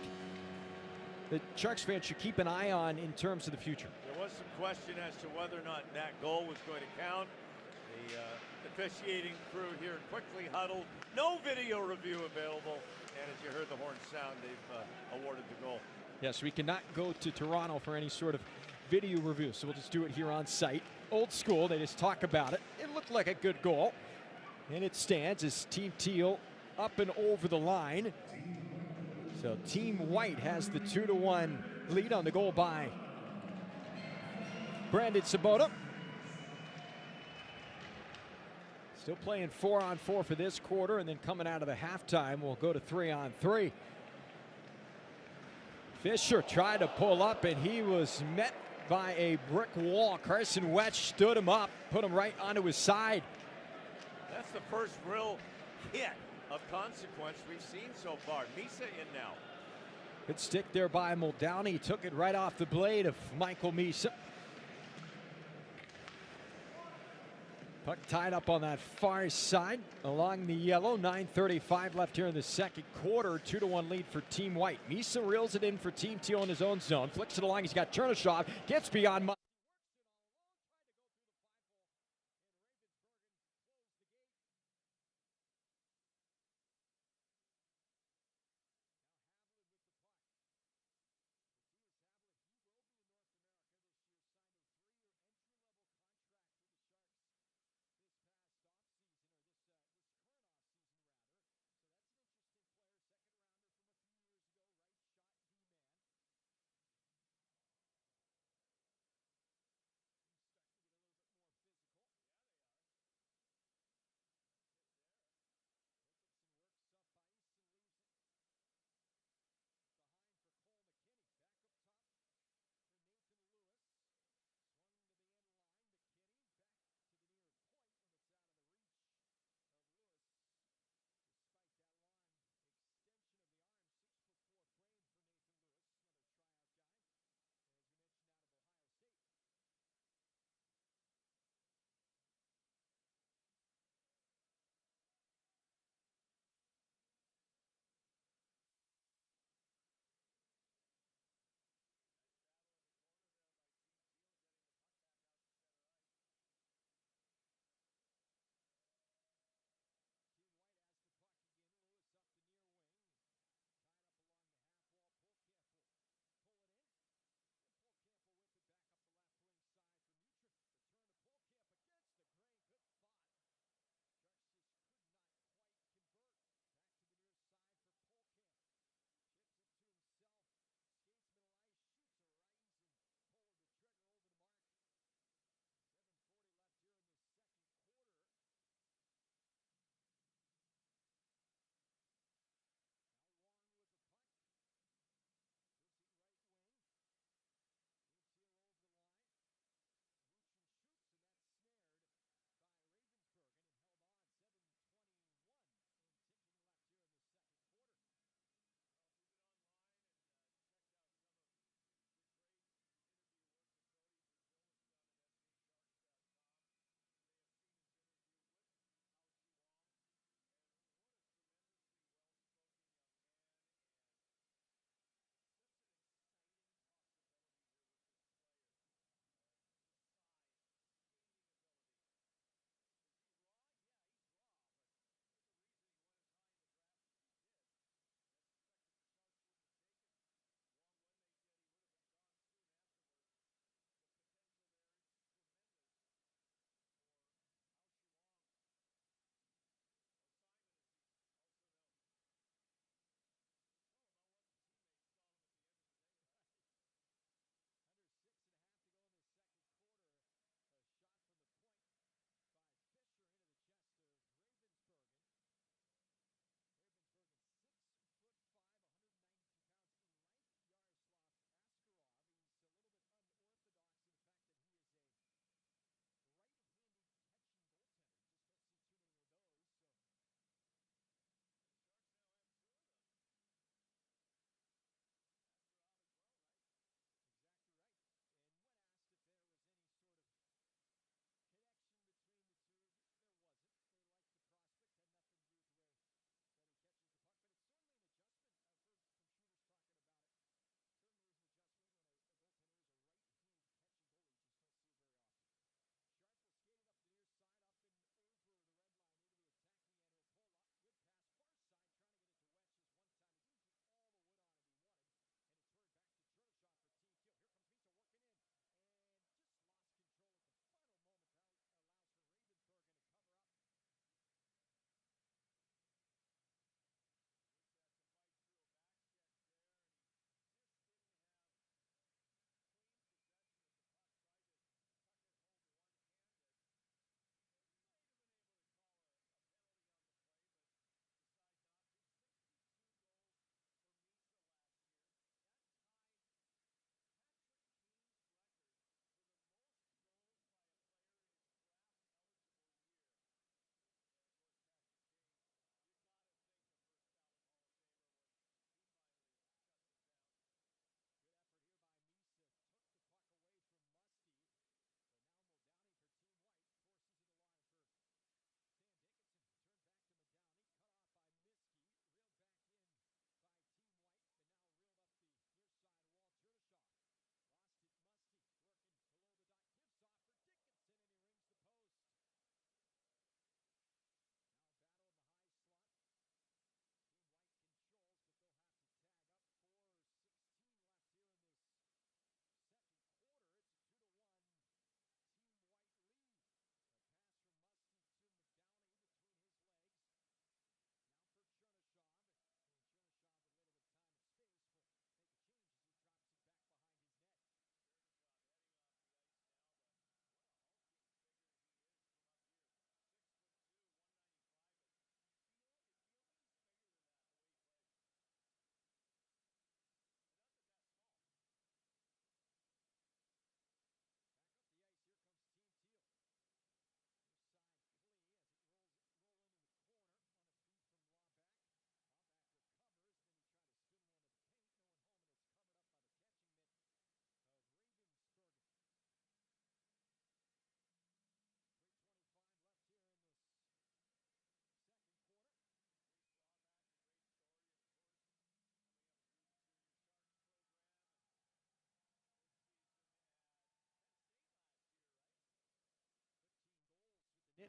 that Sharks fans should keep an eye on in terms of the future. There was some question as to whether or not that goal was going to count. The officiating crew here quickly huddled. No video review available. And as you heard the horn sound, they've awarded the goal. Yes, we cannot go to Toronto for any sort of video review, so we'll just do it here on site. Old school, they just talk about it. It looked like a good goal. And it stands as Team Teal up and over the line. So Team White has the 2-1 lead on the goal by Brandon Sabota. Still playing 4-on-4 for this quarter, and then coming out of the halftime, we'll go to 3-on-3. Fisher tried to pull up, and he was met by a brick wall. Carson Wetch stood him up, put him right onto his side. That's the first real hit of consequence we've seen so far. Misa in now. Good stick there by Muldowney. Took it right off the blade of Michael Misa. Puck tied up on that far side along the yellow. 9:35 left here in the second quarter. 2-1 lead for Team White. Misa reels it in for Team Teal in his own zone. Flicks it along. He's got Chernyshov. Gets beyond.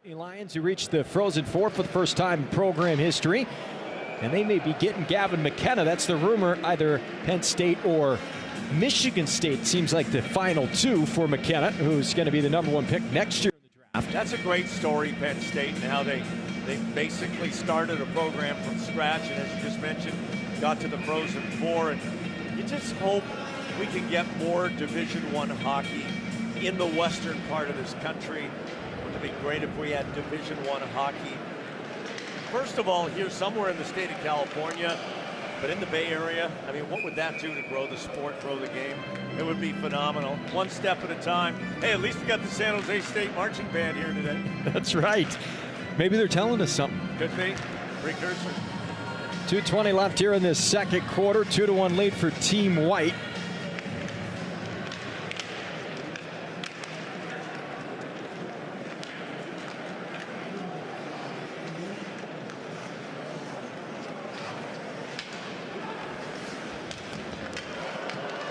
Lions who reached the Frozen Four for the first time in program history. And they may be getting Gavin McKenna. That's the rumor, either Penn State or Michigan State. Seems like the final two for McKenna, who's going to be the #1 pick next year in the draft. That's a great story, Penn State, and how they basically started a program from scratch, and as you just mentioned, got to the Frozen Four. And you just hope we can get more Division I hockey in the western part of this country. Wouldn't it be great if we had Division I hockey? First of all, here somewhere in the state of California, but in the Bay Area, I mean, what would that do to grow the sport, grow the game? It would be phenomenal. One step at a time. Hey, at least we got the San Jose State Marching Band here today. That's right. Maybe they're telling us something. Could be. Precursor. 2:20 left here in this second quarter. 2-1 lead for Team White.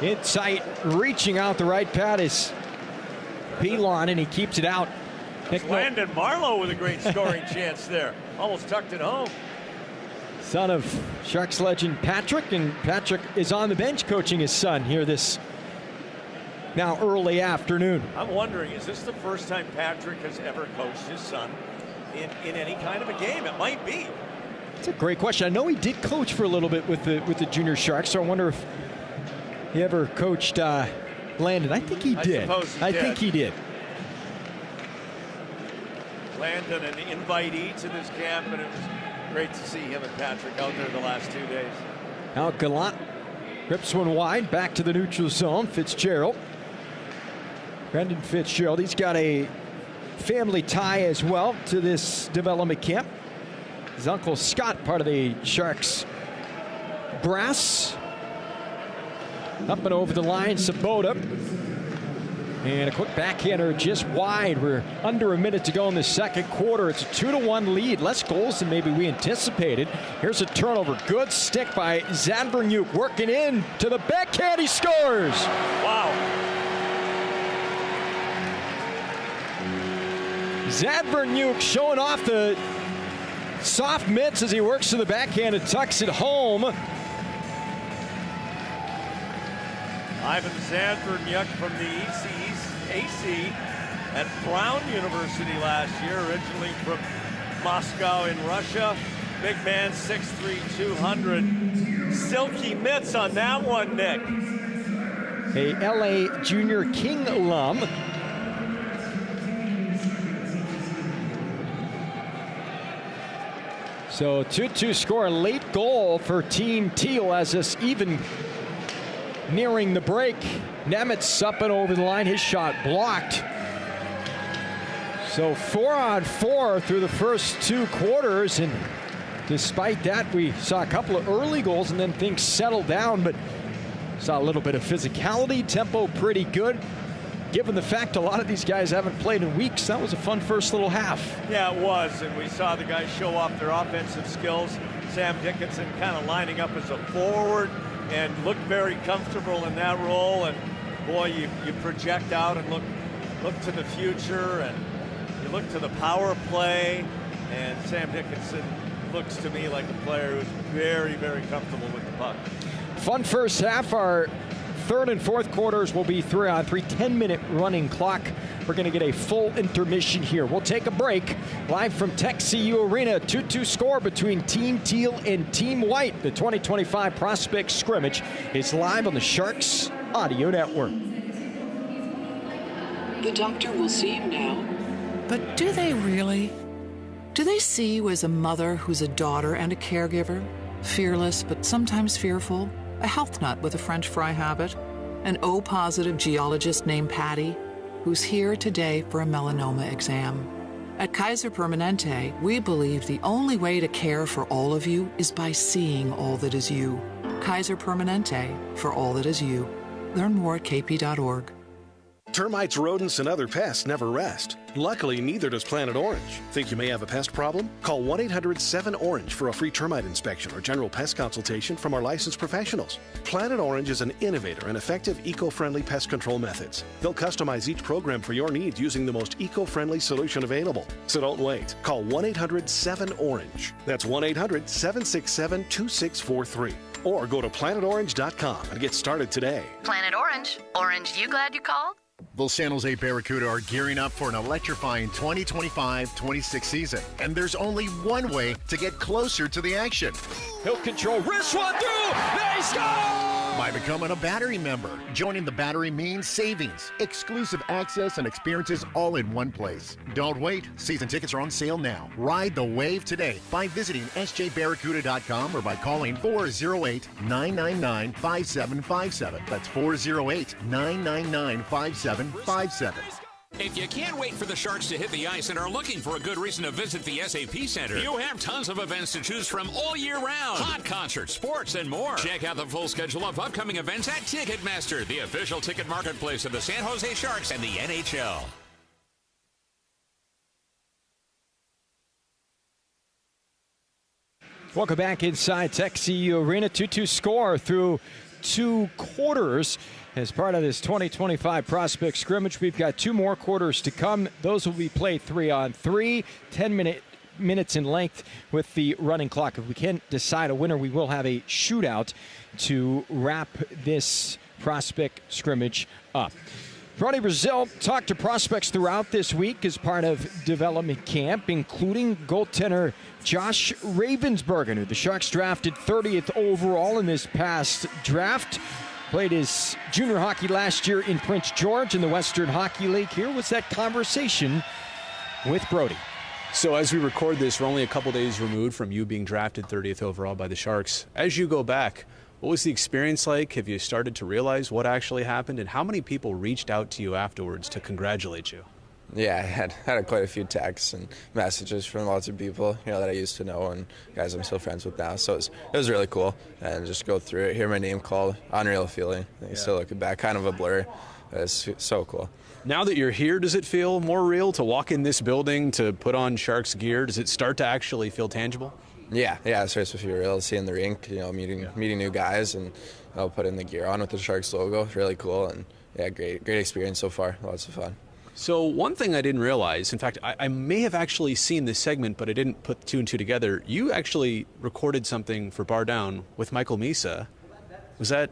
In tight, reaching out the right pad is Pelon, and he keeps it out. Landon Marlowe with a great scoring chance there. Almost tucked it home. Son of Sharks legend Patrick, and Patrick is on the bench coaching his son here this now early afternoon. I'm wondering, is this the first time Patrick has ever coached his son in any kind of a game? It might be. That's a great question. I know he did coach for a little bit with the junior Sharks, so I wonder if he ever coached Landon. I think he did. I think he did. Landon, an invitee to this camp, and it was great to see him and Patrick out there the last 2 days. Now Gallant rips one wide, back to the neutral zone. Fitzgerald. Brendan Fitzgerald, he's got a family tie as well to this development camp. His uncle Scott, part of the Sharks brass. Up and over the line, Sabota. And a quick backhander just wide. We're under a minute to go in the second quarter. It's a 2-1 lead. Less goals than maybe we anticipated. Here's a turnover. Good stick by Zadvernyuk, working in to the backhand. He scores. Wow. Zadvernyuk showing off the soft mitts as he works to the backhand and tucks it home. Ivan Zadvernyuk from the AC at Brown University last year, originally from Moscow in Russia. Big man, 6'3", 200. Silky mitts on that one, Nick. A LA Junior King alum. So 2-2 score, a late goal for Team Teal as this even nearing the break. Nemitz up and over the line, his shot blocked. So 4-on-4 through the first two quarters, and despite that, we saw a couple of early goals and then things settled down, but saw a little bit of physicality, tempo pretty good. Given the fact a lot of these guys haven't played in weeks, that was a fun first little half. Yeah, it was, and we saw the guys show off their offensive skills. Sam Dickinson kind of lining up as a forward and looked very comfortable in that role. And boy, you project out and look to the future, and you look to the power play. And Sam Dickinson looks to me like a player who's very, very comfortable with the puck. Fun first half. Our third and fourth quarters will be 3-on-3, 10-minute running clock. We're going to get a full intermission here. We'll take a break. Live from Tech CU Arena, 2-2 score between Team Teal and Team White. The 2025 Prospect Scrimmage is live on the Sharks Audio Network. The doctor will see you now. But do they really? Do they see you as a mother who's a daughter and a caregiver? Fearless, but sometimes fearful? A health nut with a French fry habit? An O-positive geologist named Patty, who's here today for a melanoma exam. At Kaiser Permanente, we believe the only way to care for all of you is by seeing all that is you. Kaiser Permanente, for all that is you. Learn more at kp.org. Termites, rodents, and other pests never rest. Luckily, neither does Planet Orange. Think you may have a pest problem? Call 1-800-7-ORANGE for a free termite inspection or general pest consultation from our licensed professionals. Planet Orange is an innovator and effective eco-friendly pest control methods. They'll customize each program for your needs using the most eco-friendly solution available. So don't wait. Call 1-800-7-ORANGE. That's 1-800-767-2643. Or go to planetorange.com and get started today. Planet Orange. Orange, you glad you called? The San Jose Barracuda are gearing up for an electrifying 2025-26 season. And there's only one way to get closer to the action. He'll control, wrist one through, they score! By becoming a Battery member. Joining the Battery means savings, exclusive access, and experiences all in one place. Don't wait. Season tickets are on sale now. Ride the wave today by visiting sjbarracuda.com or by calling 408-999-5757. That's 408-999-5757. If you can't wait for the Sharks to hit the ice and are looking for a good reason to visit the SAP Center, you have tons of events to choose from all year round. Hot concerts, sports, and more. Check out the full schedule of upcoming events at Ticketmaster, the official ticket marketplace of the San Jose Sharks and the NHL. Welcome back inside Texie Arena. 2-2 score through 2 quarters. As part of this 2025 Prospect Scrimmage, we've got 2 more quarters to come. Those will be played 3-on-3, 10 minutes in length with the running clock. If we can't decide a winner, we will have a shootout to wrap this Prospect Scrimmage up. Brody Brazil talked to prospects throughout this week as part of development camp, including goaltender Josh Ravensbergen, who the Sharks drafted 30th overall in this past draft. Played his junior hockey last year in Prince George in the Western Hockey League. Here was that conversation with Brody. So as we record this, we're only a couple days removed from you being drafted 30th overall by the Sharks. As you go back, what was the experience like? Have you started to realize what actually happened? And how many people reached out to you afterwards to congratulate you? Yeah, I had quite a few texts and messages from lots of people, that I used to know and guys I'm still friends with now. So it was really cool, and just go through it, hear my name called, unreal feeling. Still looking back, kind of a blur. It's so cool. Now that you're here, does it feel more real to walk in this building, to put on Sharks gear? Does it start to actually feel tangible? Yeah, it starts to feel real. Seeing the rink, meeting new guys, and putting the gear on with the Sharks logo, really cool. And great experience so far. Lots of fun. So one thing I didn't realize, in fact, I may have actually seen this segment, but I didn't put 2 and 2 together. You actually recorded something for Bar Down with Michael Misa. Was that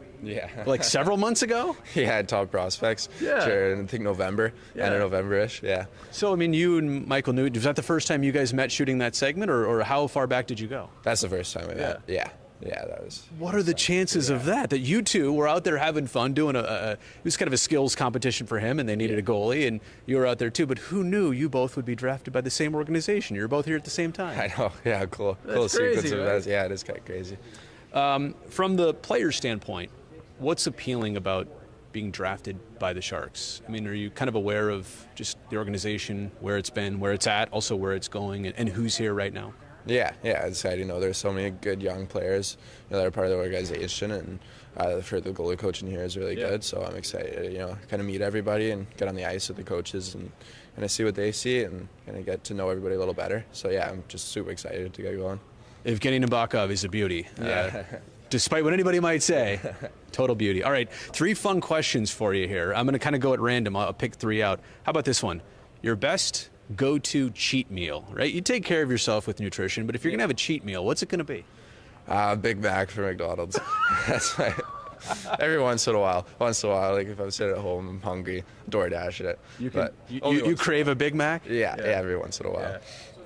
like several months ago? Yeah, at Top Prospects. Yeah. Sure, I think November, end of November-ish, yeah. So, you and Michael knew, was that the first time you guys met shooting that segment, or how far back did you go? That's the first time we met, yeah. Yeah, that was. What are the chances of that you two were out there having fun doing it was kind of a skills competition for him, and they needed a goalie, and you were out there too, but who knew you both would be drafted by the same organization? You were both here at the same time. I know, yeah, cool. That's cool crazy, sequence of right? events. Yeah, it is kind of crazy. From the player standpoint, what's appealing about being drafted by the Sharks? Are you kind of aware of just the organization, where it's been, where it's at, also where it's going, and who's here right now? Yeah, it's exciting. There's so many good young players that are part of the organization, and for the goalie coaching here is really good. So I'm excited to kind of meet everybody and get on the ice with the coaches and kind of see what they see and kind of get to know everybody a little better. So I'm just super excited to get going. Evgeny Nabokov is a beauty. Despite what anybody might say, total beauty. All right, 3 fun questions for you here. I'm going to kind of go at random. I'll pick 3 out. How about this one? Your best go-to cheat meal, right? You take care of yourself with nutrition, but if you're going to have a cheat meal, what's it going to be? Big Mac from McDonald's. That's right. Every once in a while, like if I'm sitting at home, I'm hungry, DoorDash it. You crave a Big Mac? Yeah, every once in a while. Yeah.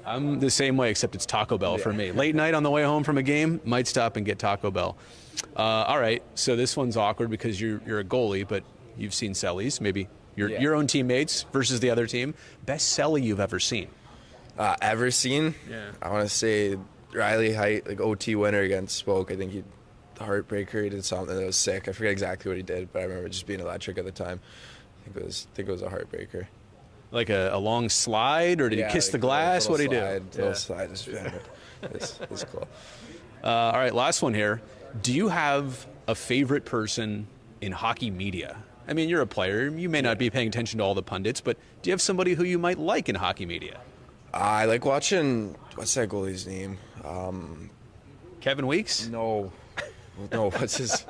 I'm the same way, except it's Taco Bell for me. Late night on the way home from a game, might stop and get Taco Bell. All right, so this one's awkward because you're a goalie, but you've seen cellies, maybe your own teammates versus the other team. Best celly you've ever seen? Ever seen? Yeah. I want to say Riley Height, like OT winner against Spoke. I think the heartbreaker, he did something that was sick. I forget exactly what he did, but I remember just being electric at the time. I think it was a heartbreaker. Like a long slide, or did he kiss the glass? What did he do? Little slide. It's cool. All right, last one here. Do you have a favorite person in hockey media? I mean, you're a player. You may not be paying attention to all the pundits, but do you have somebody who you might like in hockey media? I like watching, what's that goalie's name? Kevin Weeks? No, what's his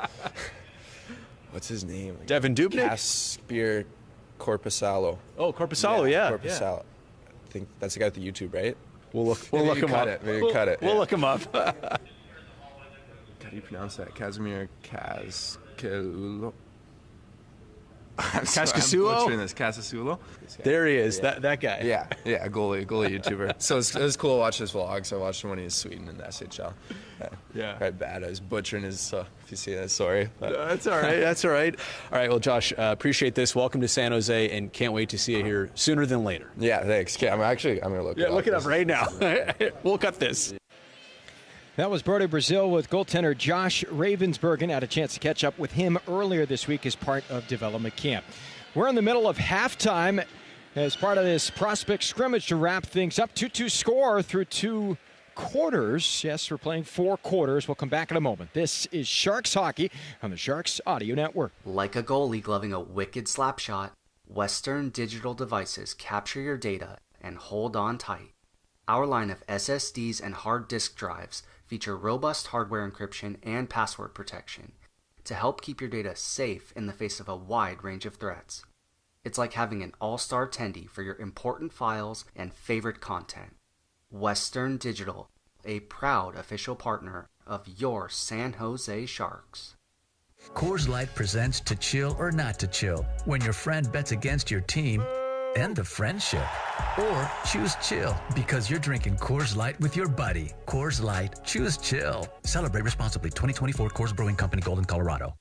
name? Devin Dubnyk? Kasper Korpisalo. Oh, Korpisalo, yeah. Korpisalo. I think that's the guy with the YouTube, right? We'll look him up. Maybe cut it. We'll look him up. How do you pronounce that? Casimir Kaskasulo? Kaskasulo? I'm butchering this. Kaskasulo? There he is, that guy. Yeah, goalie YouTuber. So it was cool to watch his vlogs. I watched him when he was Sweden in the SHL. Yeah. Quite bad. I was butchering his, if you see that, sorry. No, that's all right. That's all right. All right, well, Josh, appreciate this. Welcome to San Jose, and can't wait to see you here sooner than later. Yeah, thanks. Okay, I'm going to look it up. Yeah, look it up right now. We'll cut this. That was Brody Brazil with goaltender Josh Ravensbergen. I had a chance to catch up with him earlier this week as part of development camp. We're in the middle of halftime as part of this Prospect Scrimmage to wrap things up. 2-2 score through 2 quarters. Yes, we're playing 4 quarters. We'll come back in a moment. This is Sharks Hockey on the Sharks Audio Network. Like a goalie gloving a wicked slap shot, Western Digital devices capture your data and hold on tight. Our line of SSDs and hard disk drives feature robust hardware encryption and password protection to help keep your data safe in the face of a wide range of threats. It's like having an all-star attendee for your important files and favorite content. Western Digital, a proud official partner of your San Jose Sharks. Coors Light presents To Chill or Not to Chill, when your friend bets against your team and the friendship. Or choose chill because you're drinking Coors Light with your buddy. Coors Light, choose chill. Celebrate responsibly. 2024 Coors Brewing Company, Golden, Colorado.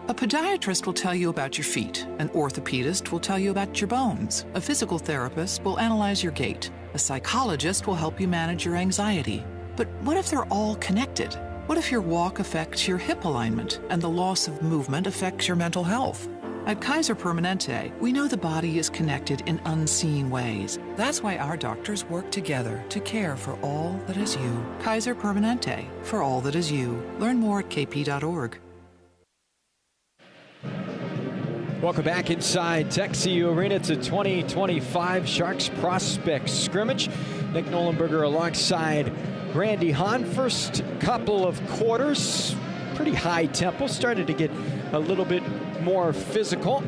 A podiatrist will tell you about your feet. An orthopedist will tell you about your bones. A physical therapist will analyze your gait. A psychologist will help you manage your anxiety. But what if they're all connected? What if your walk affects your hip alignment and the loss of movement affects your mental health? At Kaiser Permanente, we know the body is connected in unseen ways. That's why our doctors work together to care for all that is you. Kaiser Permanente, for all that is you. Learn more at kp.org. Welcome back inside TechCU Arena. It's a 2025 Sharks Prospect Scrimmage. Nick Nollenberger alongside Randy Hahn. First couple of quarters, pretty high tempo. Started to get a little bit more physical.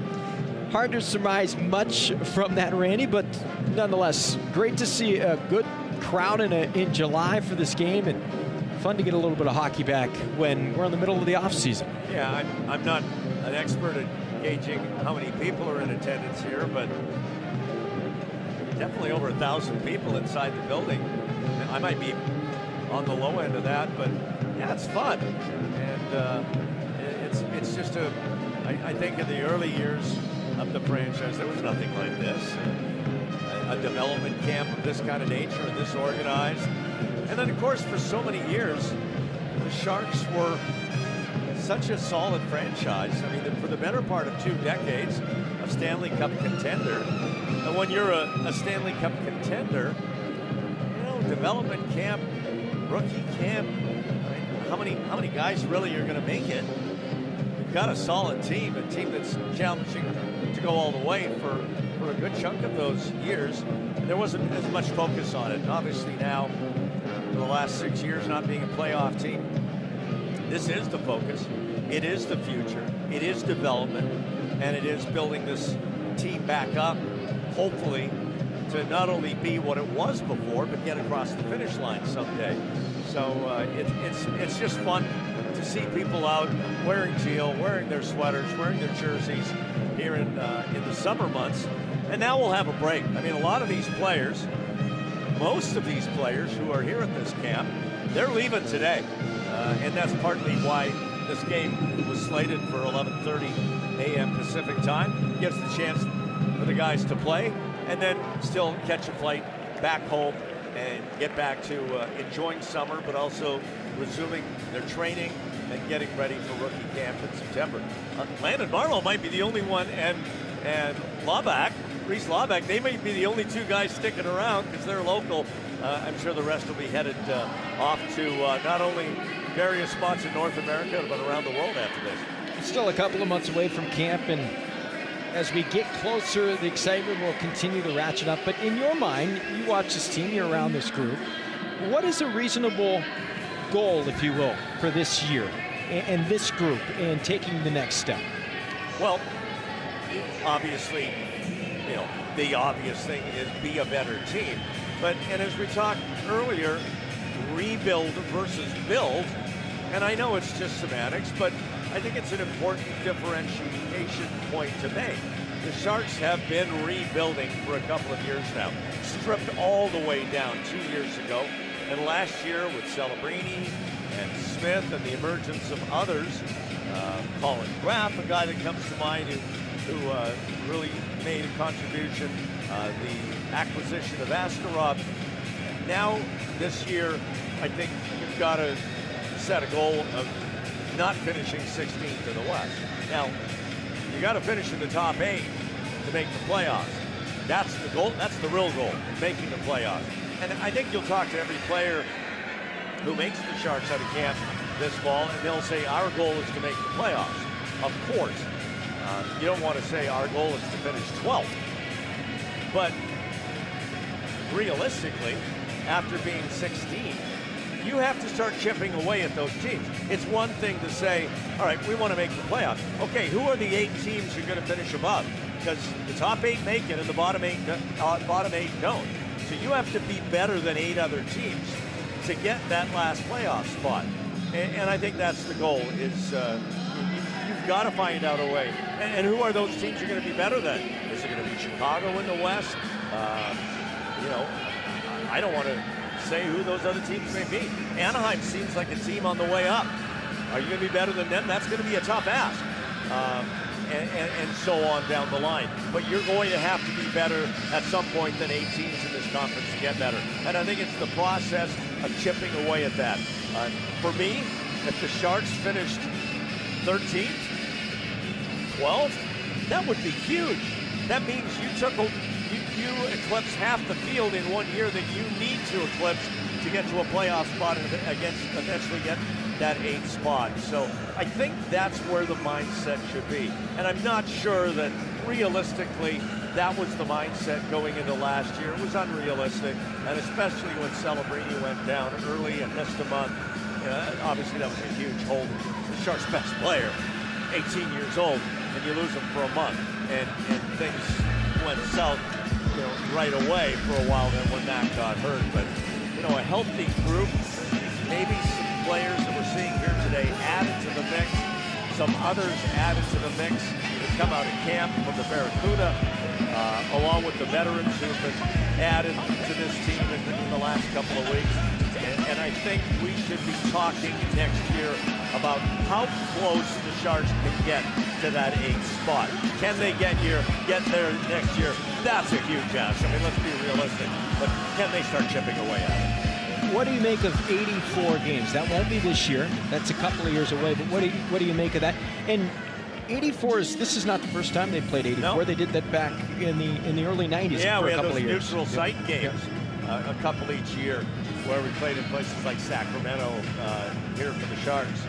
Hard to surmise much from that, Randy, but nonetheless, great to see a good crowd in July for this game, and fun to get a little bit of hockey back when we're in the middle of the offseason. Yeah, I'm not an expert at gauging how many people are in attendance here, but definitely over 1,000 people inside the building. I might be on the low end of that, but yeah, it's fun. And it's just I think in the early years of the franchise, there was nothing like this. A development camp of this kind of nature and this organized. And then, of course, for so many years, the Sharks were such a solid franchise. I mean, for the better part of 2 decades, a Stanley Cup contender. And when you're a Stanley Cup contender, you know, development camp, rookie camp, I mean, how many guys really are going to make it? You've got a solid team, a team that's challenging to go all the way for a good chunk of those years. And there wasn't as much focus on it. And obviously now, for the last 6 years, not being a playoff team, this is the focus. It is the future. It is development. And it is building this team back up, hopefully, to not only be what it was before, but get across the finish line someday. So it's just fun to see people out wearing teal, wearing their sweaters, wearing their jerseys here in the summer months. And now we'll have a break. I mean, a lot of these players, most of these players who are here at this camp, they're leaving today. And that's partly why this game was slated for 11:30 a.m. Pacific time. Gives the chance for the guys to play and then still catch a flight back home and get back to enjoying summer, but also resuming their training and getting ready for rookie camp in September. Landon Marlowe might be the only one, and Laubach, Reese Laubach, they may be the only 2 guys sticking around because they're local. I'm sure the rest will be headed off to not only various spots in North America, but around the world after this. still a couple of months away from camp, and as we get closer, the excitement will continue to ratchet up. But in your mind, you watch this team, you're around this group. What is a reasonable goal, if you will, for this year and this group and taking the next step? Well, obviously, the obvious thing is be a better team. And as we talked earlier, rebuild versus build, and I know it's just semantics, but I think it's an important differentiation point to make. The Sharks have been rebuilding for a couple of years now, stripped all the way down 2 years ago, and last year with Celebrini and Smith and the emergence of others, Colin Graff, a guy that comes to mind who really made a contribution, the acquisition of Askarov. Now, this year, I think you've got to set a goal of not finishing 16th in the West. Now, you got to finish in the top 8 to make the playoffs. That's the goal. That's the real goal, making the playoffs. And I think you'll talk to every player who makes the Sharks out of camp this fall, and they'll say, our goal is to make the playoffs. Of course, you don't want to say our goal is to finish 12th. But realistically, after being 16th, you have to start chipping away at those teams. It's one thing to say, all right, we want to make the playoffs. Okay, who are the 8 teams you're going to finish above? Because the top 8 make it and the bottom 8 don't. So you have to be better than 8 other teams to get that last playoff spot. And I think that's the goal, is you've got to find out a way. And who are those teams you're going to be better than? Is it going to be Chicago in the West? I don't want to say who those other teams may be. Anaheim seems like a team on the way up. Are you going to be better than them? That's going to be a tough ask. And so on down the line. But you're going to have to be better at some point than 8 teams in this conference to get better. And I think it's the process of chipping away at that. For me, if the Sharks finished 13th, 12th, that would be huge. That means you eclipse half the field in 1 year that you need to eclipse to get to a playoff spot and eventually get that 8th spot. So I think that's where the mindset should be. And I'm not sure that realistically that was the mindset going into last year. It was unrealistic, and especially when Celebrini went down early and missed a month. Obviously that was a huge hole. The Sharks' best player, 18 years old, and you lose him for a month. And things went south right away for a while then when Matt got hurt. But, a healthy group, maybe some players that we're seeing here today added to the mix, some others added to the mix that come out of camp from the Barracuda, along with the veterans who've been added to this team in the last couple of weeks. And I think we should be talking next year about how close the Sharks can get to that 8th spot. Can they get there next year? That's a huge ask. I mean, let's be realistic. But can they start chipping away at it? What do you make of 84 games? That won't be this year. That's a couple of years away. But what do you make of that? And 84 this is not the first time they played 84. No. They did that back in the early 90s. Yeah, for we a had couple those of years. neutral site games, a couple each year, where we played in places like Sacramento here for the Sharks.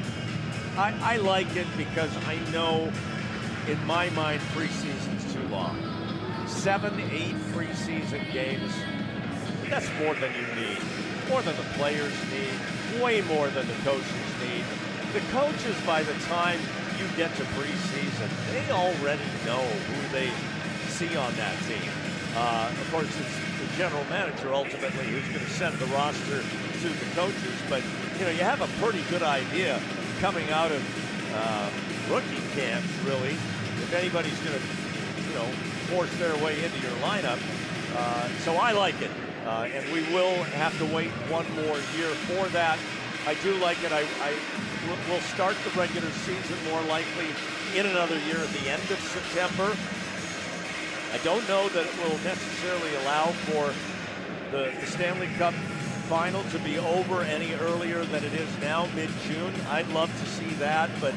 I like it because I know, in my mind, preseason's too long. 7, 8 preseason games, that's more than you need. More than the players need, way more than the coaches need. The coaches, by the time you get to preseason, they already know who they see on that team. Of course, it's the general manager ultimately who's going to send the roster to the coaches, but you have a pretty good idea coming out of rookie camp, really, if anybody's going to force their way into your lineup. So I like it. And we will have to wait one more year for that. I do like it. We'll start the regular season more likely in another year at the end of September. I don't know that it will necessarily allow for the Stanley Cup final to be over any earlier than it is now, mid-June. I'd love to see that, but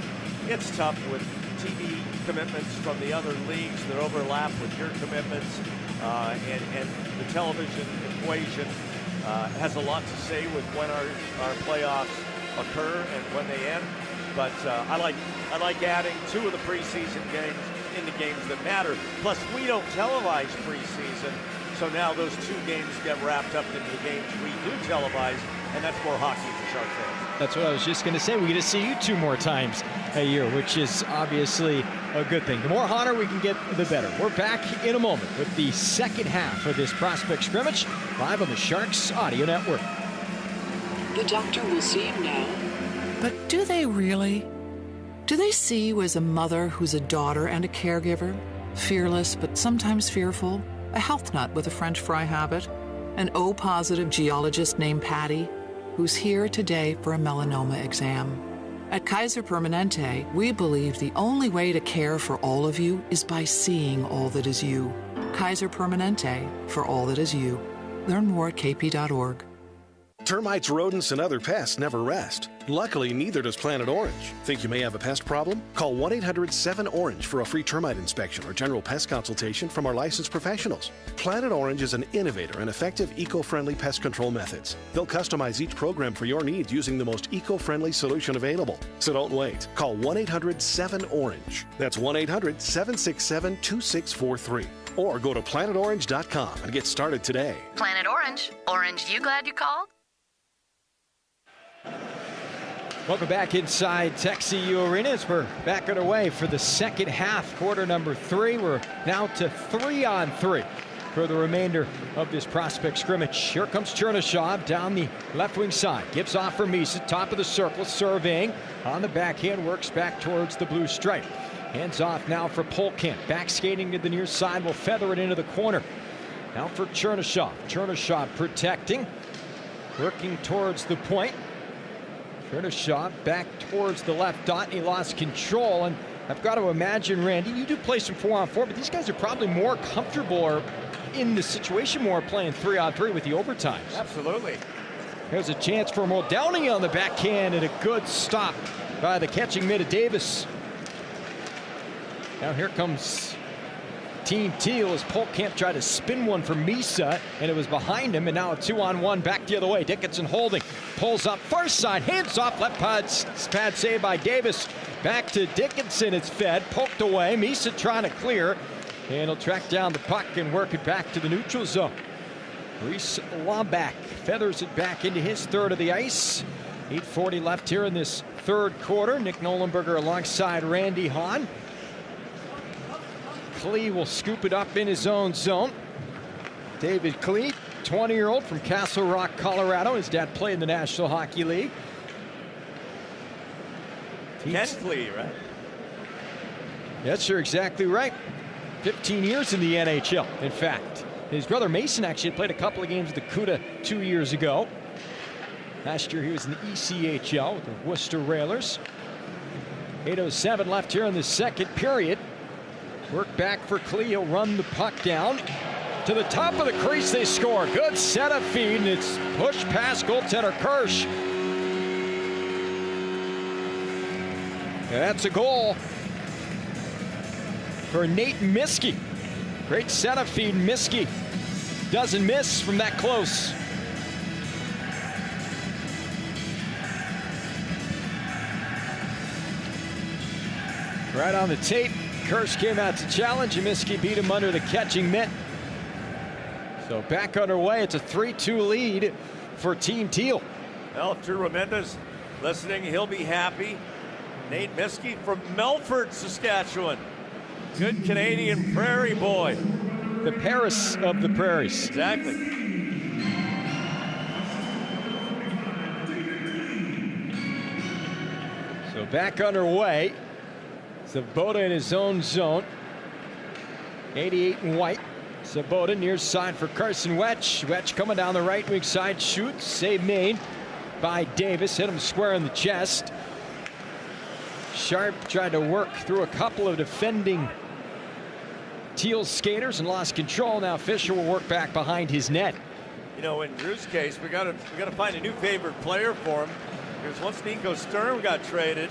it's tough with TV commitments from the other leagues that overlap with your commitments, and the television equation has a lot to say with when our playoffs occur and when they end. But I like adding 2 of the preseason games into games that matter. Plus, we don't televise preseason, so now those 2 games get wrapped up into the games we do televise, and that's more hockey for Shark fans. That's what I was just going to say. We get to see you 2 more times a year, which is obviously a good thing. The more honor we can get, the better. We're back in a moment with the second half of this Prospect Scrimmage, live on the Sharks Audio Network. The doctor will see you now. But do they really? Do they see you as a mother who's a daughter and a caregiver? Fearless, but sometimes fearful? A health nut with a French fry habit? An O-positive geologist named Patty, who's here today for a melanoma exam. At Kaiser Permanente, we believe the only way to care for all of you is by seeing all that is you. Kaiser Permanente, for all that is you. Learn more at kp.org. Termites, rodents, and other pests never rest. Luckily, neither does Planet Orange. Think you may have a pest problem? Call 1-800-7-ORANGE for a free termite inspection or general pest consultation from our licensed professionals. Planet Orange is an innovator and effective eco-friendly pest control methods. They'll customize each program for your needs using the most eco-friendly solution available. So don't wait. Call 1-800-7-ORANGE. That's 1-800-767-2643. Or go to planetorange.com and get started today. Planet Orange. Orange, you glad you called? Welcome back inside TechCU Arena as we're back underway for the second half, quarter number 3. We're now to 3-on-3 for the remainder of this Prospect Scrimmage. Here comes Chernyshov down the left wing side. Gives off for Misa, top of the circle, surveying. On the backhand, works back towards the blue stripe. Hands off now for Polkamp. Back skating to the near side, will feather it into the corner. Now for Chernyshov. Chernyshov protecting, working towards the point. Chernyshov back towards the left dot, and he lost control. And I've got to imagine, Randy, you do play some 4-on-4, but these guys are probably more comfortable or in the situation more playing 3-on-3 with the overtimes. Absolutely. There's a chance for Muldowney on the backhand, and a good stop by the catching mid of Davis. Now here comes Team Teal as Polkamp tried to spin one for Misa, and it was behind him, and now a 2-on-1 back the other way. Dickinson holding, pulls up far side, hands off, left pad saved by Davis. Back to Dickinson, it's fed, poked away. Misa trying to clear, and he'll track down the puck and work it back to the neutral zone. Reese Lomback feathers it back into his third of the ice. 8:40 left here in this third quarter. Nick Nolenberger alongside Randy Hahn. Klee will scoop it up in his own zone. David Klee, 20-year-old from Castle Rock, Colorado. His dad played in the National Hockey League. Ken Klee, right? Yes, you're exactly right. 15 years in the NHL, in fact. His brother Mason actually played a couple of games with the CUDA 2 years ago. Last year he was in the ECHL with the Worcester Railers. 8:07 left here in the second period. Work back for Klee. He'll run the puck down to the top of the crease. They score. Good setup feed, and it's pushed past goaltender Kirsch. And that's a goal for Nate Miskey. Great setup feed. Miskey doesn't miss from that close. Right on the tape. Kirsch came out to challenge, and Miskey beat him under the catching mitt. So back underway. It's a 3-2 lead for Team Teal. Well, if Drew Raminda's listening, he'll be happy. Nate Miskey from Melfort, Saskatchewan. Good Canadian prairie boy. The Paris of the prairies. Exactly. So back underway. Sabota in his own zone. 88 in white. Sabota near side for Carson Wetch. Wetch coming down the right wing side. Shoots. Save made by Davis. Hit him square in the chest. Sharp tried to work through a couple of defending Teal skaters and lost control. Now Fisher will work back behind his net. You know, in Drew's case, we gotta find a new favorite player for him. Because once Nico Sturm got traded,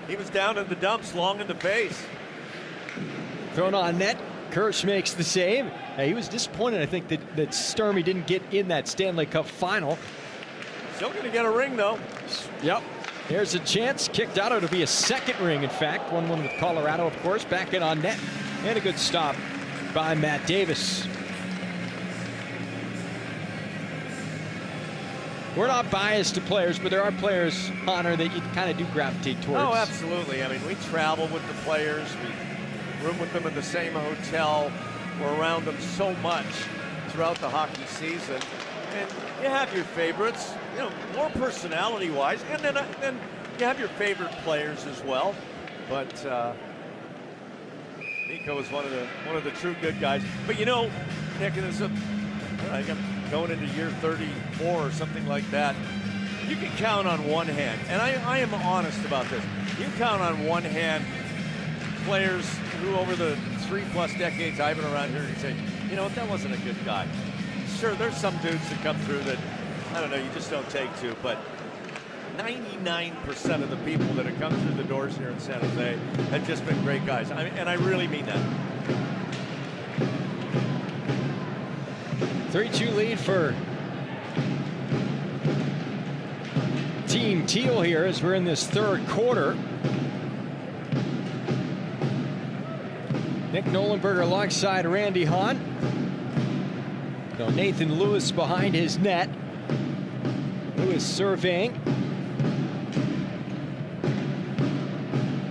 he was down in the dumps, long in the face. Thrown on net. Kirsch makes the save. He was disappointed, I think, that Sturmy didn't get in that Stanley Cup final. Still going to get a ring, though. Yep. There's a chance. Kicked out. It'll be a second ring, in fact. 1-1 with Colorado, of course. Back in on net. And a good stop by Matt Davis. We're not biased to players, but there are players, Honor, that you kind of do gravitate towards. Oh, absolutely. I mean, we travel with the players. We room with them in the same hotel. We're around them so much throughout the hockey season. And you have your favorites, you know, more personality-wise, and then you have your favorite players as well. But Nico is one of the true good guys. But you know, Nick, I think I'm going into year 34 or something like that. You can count on one hand, and I am honest about this. You can count on one hand players who, over the 3+ decades I've been around here, you say, you know what, that wasn't a good guy. Sure, there's some dudes that come through that, I don't know, you just don't take to, but 99% of the people that have come through the doors here in San Jose have just been great guys. And I really mean that. 3-2 lead for Team Teal here as we're in this third quarter. Nick Nollenberger alongside Randy Hahn. So Nathan Lewis behind his net. Lewis surveying.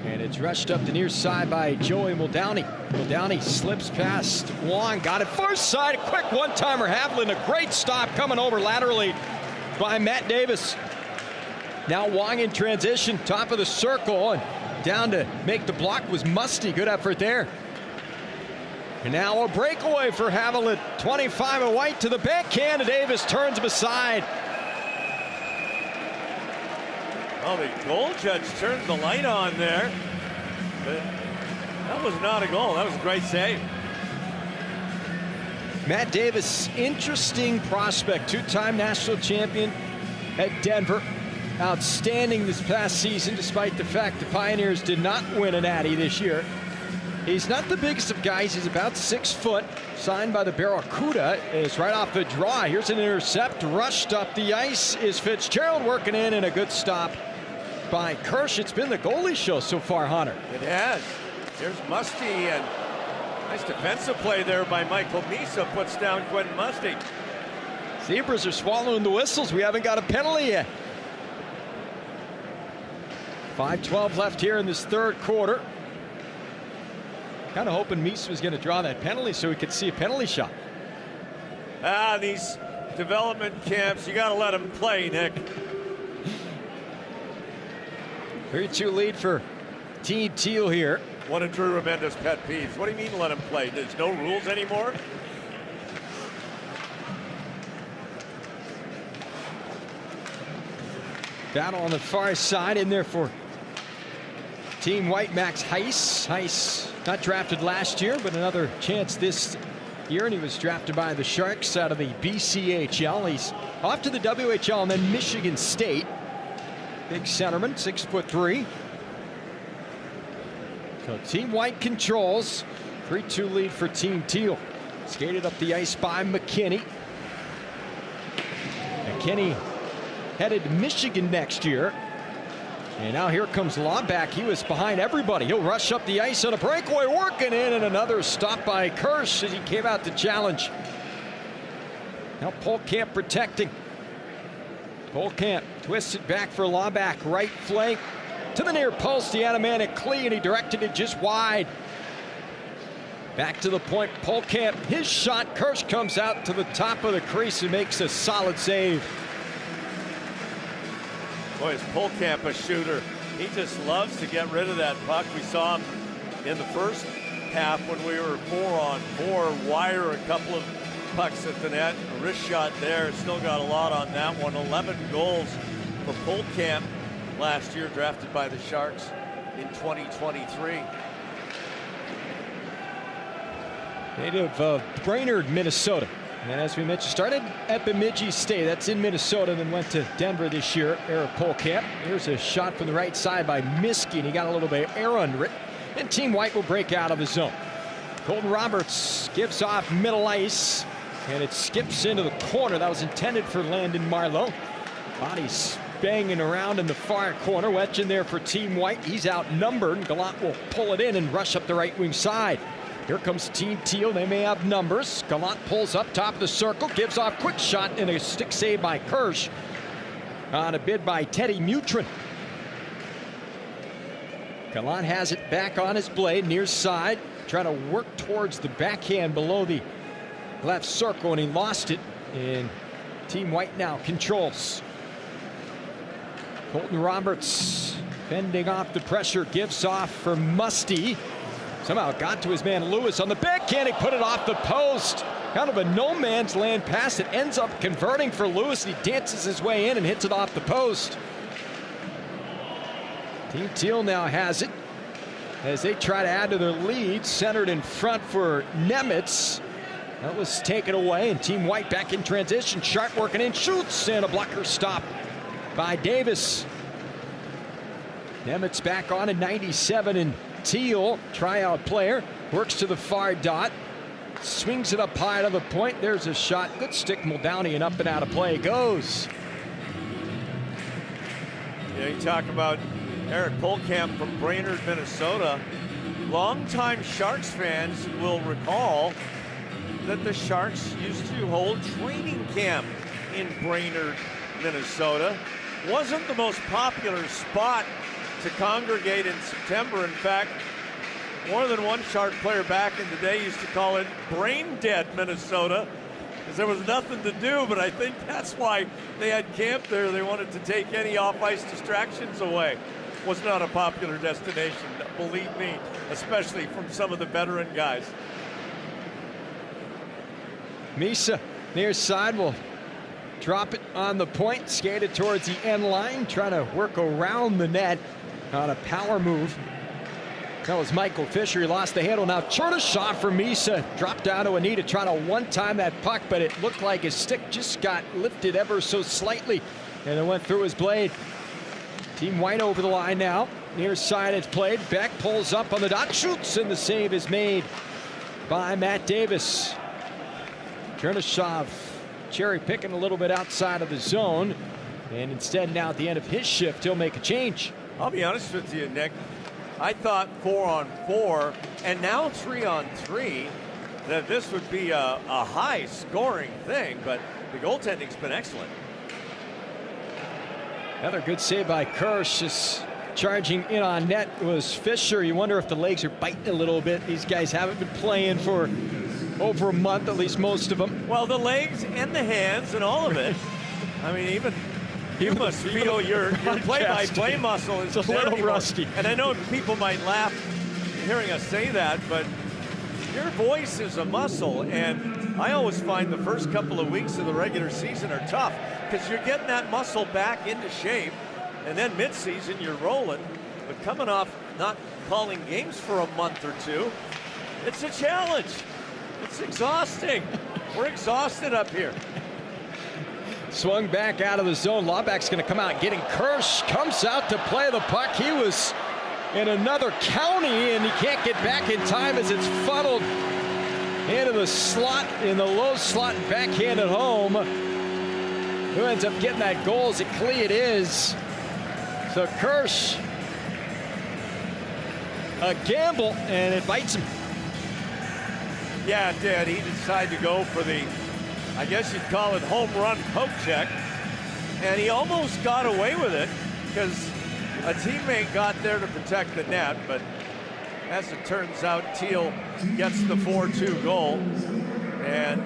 And it's rushed up the near side by Joey Muldowney. Muldowney slips past Wang. Got it far side. A quick one-timer. Havlin, a great stop coming over laterally by Matt Davis. Now Wang in transition. Top of the circle. And down to make the block was Musty. Good effort there. And now a breakaway for Haviland. 25 and white to the backhand, and Davis turns him aside. Oh, the goal judge turned the light on there. But that was not a goal. That was a great save. Matt Davis, interesting prospect. Two-time national champion at Denver. Outstanding this past season, despite the fact the Pioneers did not win a natty this year. He's not the biggest of guys. He's about 6 foot. Signed by the Barracuda is right off the draw. Here's an intercept. Rushed up the ice is Fitzgerald working in, and a good stop by Kirsch. It's been the goalie show so far, Hunter. It has. Here's Musty, and nice defensive play there by Michael Misa. Puts down Quentin Musty. Zebras are swallowing the whistles. We haven't got a penalty yet. 5:12 left here in this third quarter. Kind of hoping Misa was going to draw that penalty so we could see a penalty shot. These development camps, you got to let them play, Nick. 3-2 lead for Team Teal here. One of Drew Remenda's pet peeves. What do you mean let them play? There's no rules anymore? Battle on the far side in there for Team White, Max Heiss. Heiss not drafted last year, but another chance this year, and he was drafted by the Sharks out of the BCHL. He's off to the WHL and then Michigan State. Big centerman, 6'3". So Team White controls. 3-2 lead for Team Teal. Skated up the ice by McKinney. McKinney headed to Michigan next year. And now here comes Lawback. He was behind everybody. He'll rush up the ice on a breakaway, working in, and another stop by Kirsch as he came out to challenge. Now Polkamp protecting. Polkamp twists it back for Lawback. Right flank to the near post. The automatic Klee, and he directed it just wide. Back to the point. Polkamp, his shot. Kirsch comes out to the top of the crease and makes a solid save. Boy, is Polkamp a shooter. He just loves to get rid of that puck. We saw him in the first half when we were 4-on-4, wire a couple of pucks at the net. A wrist shot there. Still got a lot on that one. 11 goals for Polkamp last year, drafted by the Sharks in 2023. Native of Brainerd, Minnesota. And as we mentioned, started at Bemidji State. That's in Minnesota, then went to Denver this year. Eric Polkamp. Here's a shot from the right side by Miskey, and he got a little bit of air under it. And Team White will break out of the zone. Colton Roberts gives off middle ice, and it skips into the corner. That was intended for Landon Marlowe. Bodies banging around in the far corner. Wedge in there for Team White. He's outnumbered. Gallant will pull it in and rush up the right wing side. Here comes Team Teal. They may have numbers. Gallant pulls up top of the circle, gives off quick shot and a stick save by Kirsch on a bid by Teddy Mutrin. Gallant has it back on his blade, near side, trying to work towards the backhand below the left circle, and he lost it. And Team White now controls. Colton Roberts fending off the pressure, gives off for Musty. Somehow got to his man Lewis on the backhand. He put it off the post. Kind of a no man's land pass that ends up converting for Lewis. He dances his way in and hits it off the post. Team Teal now has it as they try to add to their lead. Centered in front for Nemitz. That was taken away, and Team White back in transition. Sharp working in, shoots, and a blocker stop by Davis. Nemitz back on at 97, and Teal, tryout player, works to the far dot. Swings it up high to the point. There's a shot. Good stick, Muldowney, and up and out of play goes. Yeah, you talk about Eric Polkamp from Brainerd, Minnesota. Longtime Sharks fans will recall that the Sharks used to hold training camp in Brainerd, Minnesota. Wasn't the most popular spot to congregate in September. In fact, more than one Shark player back in the day used to call it brain dead Minnesota because there was nothing to do, but I think that's why they had camp there. They wanted to take any off-ice distractions away. Was not a popular destination, believe me, especially from some of the veteran guys. Misa, near side, will drop it on the point, skated towards the end line, trying to work around the net on a power move. That was Michael Fisher. He lost the handle. Now Chernyshov for Misa. Dropped down to a knee to try to one-time that puck, but it looked like his stick just got lifted ever so slightly, and it went through his blade. Team White over the line now. Near side it's played. Beck pulls up on the dot, shoots, and the save is made by Matt Davis. Chernyshov cherry picking a little bit outside of the zone, and instead now at the end of his shift he'll make a change. I'll be honest with you, Nick. I thought 4-on-4 and now 3-on-3 that this would be a high scoring thing, but the goaltending's been excellent. Another good save by Kirsch. Just charging in on net was Fisher. You wonder if the legs are biting a little bit. These guys haven't been playing for over a month, at least most of them. Well, the legs and the hands and all of it. I mean, even you must feel your play-by-play muscle is a little rusty. And I know people might laugh hearing us say that, but your voice is a muscle, and I always find the first couple of weeks of the regular season are tough because you're getting that muscle back into shape, and then mid-season you're rolling. But coming off not calling games for a month or two, it's a challenge. It's exhausting. We're exhausted up here. Swung back out of the zone. Lawback's going to come out getting Kirsch. Comes out to play the puck. He was in another county, and he can't get back in time as it's funneled into the slot, in the low slot, and backhanded home. Who ends up getting that goal? Is it Klee? It is. So Kirsch, a gamble, and it bites him. Yeah, it did. He decided to go for the, I guess you'd call it home run poke check. And he almost got away with it because a teammate got there to protect the net. But as it turns out, Teal gets the 4-2 goal. And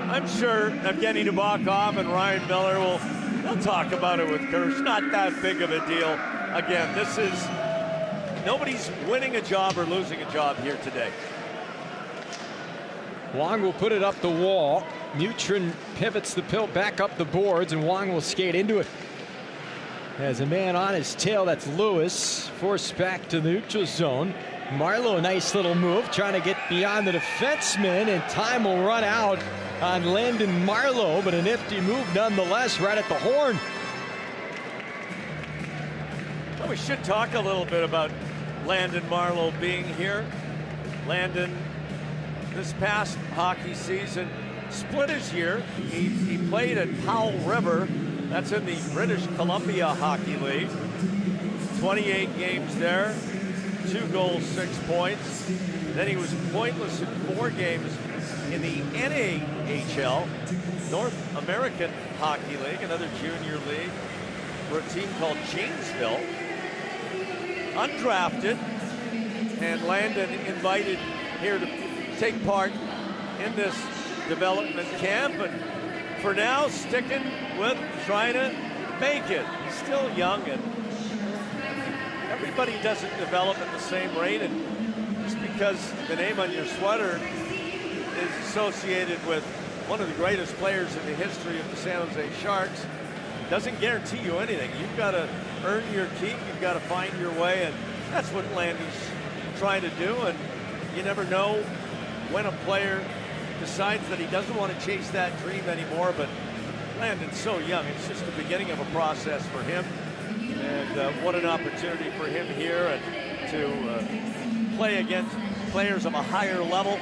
I'm sure Evgeny Nabokov and Ryan Miller they'll talk about it with Kirsch. Not that big of a deal. Again, this is, nobody's winning a job or losing a job here today. Wang will put it up the wall. Mutrin pivots the pill back up the boards, and Wang will skate into it. Has a man on his tail, that's Lewis, forced back to the neutral zone. Marlowe, a nice little move, trying to get beyond the defenseman, and time will run out on Landon Marlowe, but a nifty move nonetheless, right at the horn. Well, we should talk a little bit about Landon Marlowe being here. Landon, this past hockey season, split his year. He played at Powell River That's in the British Columbia Hockey League. 28 games there, 2 goals, 6 points. Then he was pointless in 4 games in the NAHL, North American Hockey League, another junior league for a team called Janesville. Undrafted, and Landon invited here to take part in this development camp, and for now sticking with trying to make it. He's still young, and everybody doesn't develop at the same rate, and just because the name on your sweater is associated with one of the greatest players in the history of the San Jose Sharks doesn't guarantee you anything. You've got to earn your keep, you've got to find your way, and that's what Landy's trying to do. And you never know when a player decides that he doesn't want to chase that dream anymore, but Landon's so young. It's just the beginning of a process for him, and what an opportunity for him here and to play against players of a higher level.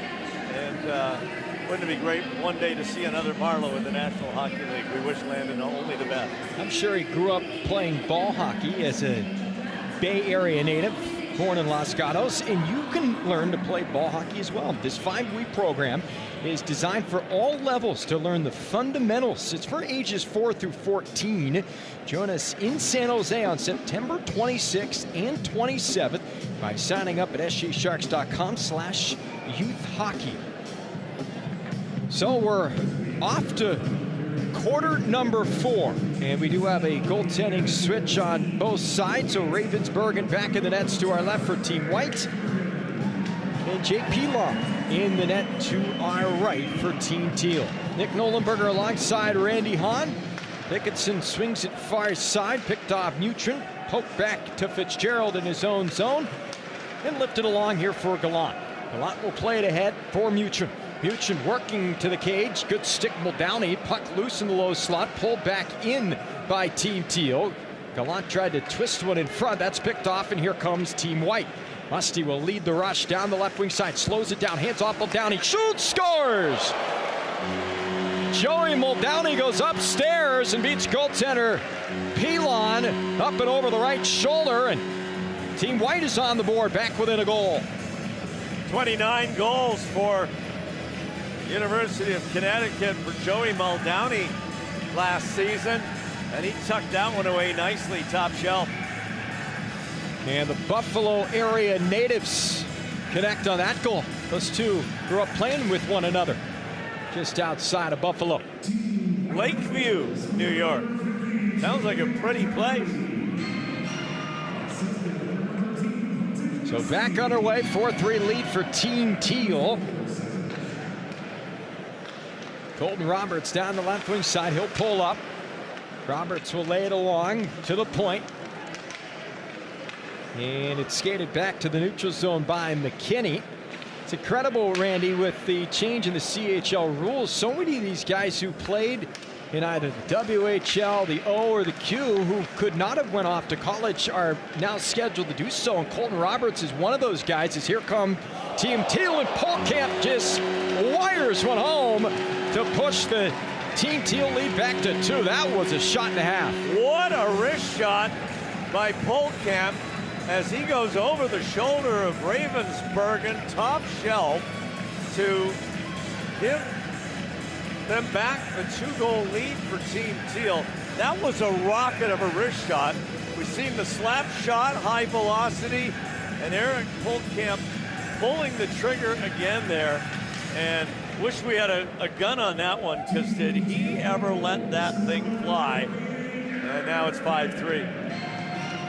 And wouldn't it be great one day to see another Marleau in the National Hockey League? We wish Landon only the best. I'm sure he grew up playing ball hockey as a Bay Area native, born in Los Gatos, and you can learn to play ball hockey as well. This 5-week program is designed for all levels to learn the fundamentals. It's for ages 4 through 14. Join us in San Jose on September 26th and 27th by signing up at sjsharks.com/youthhockey. So we're off to quarter number 4, and we do have a goaltending switch on both sides. So Ravensburgen back in the nets to our left for Team White, and Jake Pilon in the net to our right for Team Teal. Nick Nolenberger alongside Randy Hahn. Dickinson swings it far side, picked off Neutron, poked back to Fitzgerald in his own zone, and lifted along here for Gallant. Gallant will play it ahead for Neutron. Neutron working to the cage, good stick Muldowney, puck loose in the low slot, pulled back in by Team Teal. Gallant tried to twist one in front, that's picked off, and here comes Team White. Musty will lead the rush down the left wing side, slows it down, hands off Muldowney, shoots, scores! Joey Muldowney goes upstairs and beats goaltender Pilon up and over the right shoulder, and Team White is on the board, back within a goal. 29 goals for University of Connecticut for Joey Muldowney last season, and he tucked that one away nicely, top shelf. And the Buffalo area natives connect on that goal. Those two grew up playing with one another just outside of Buffalo. Lakeview, New York. Sounds like a pretty place. So back underway, 4-3 lead for Team Teal. Colton Roberts down the left wing side, he'll pull up. Roberts will lay it along to the point. And it's skated back to the neutral zone by McKinney. It's incredible, Randy, with the change in the CHL rules. So many of these guys who played in either the WHL, the O, or the Q, who could not have went off to college, are now scheduled to do so. And Colton Roberts is one of those guys, as here come Team Teal, and Polkamp just wires one home to push the Team Teal lead back to 2. That was a shot and a half. What a wrist shot by Polkamp as he goes over the shoulder of Ravensburgen, top shelf, to give them back the 2-goal lead for Team Teal. That was a rocket of a wrist shot. We've seen the slap shot, high velocity, and Eric Polkamp pulling the trigger again there. And wish we had a gun on that one, because did he ever let that thing fly? And now it's 5-3.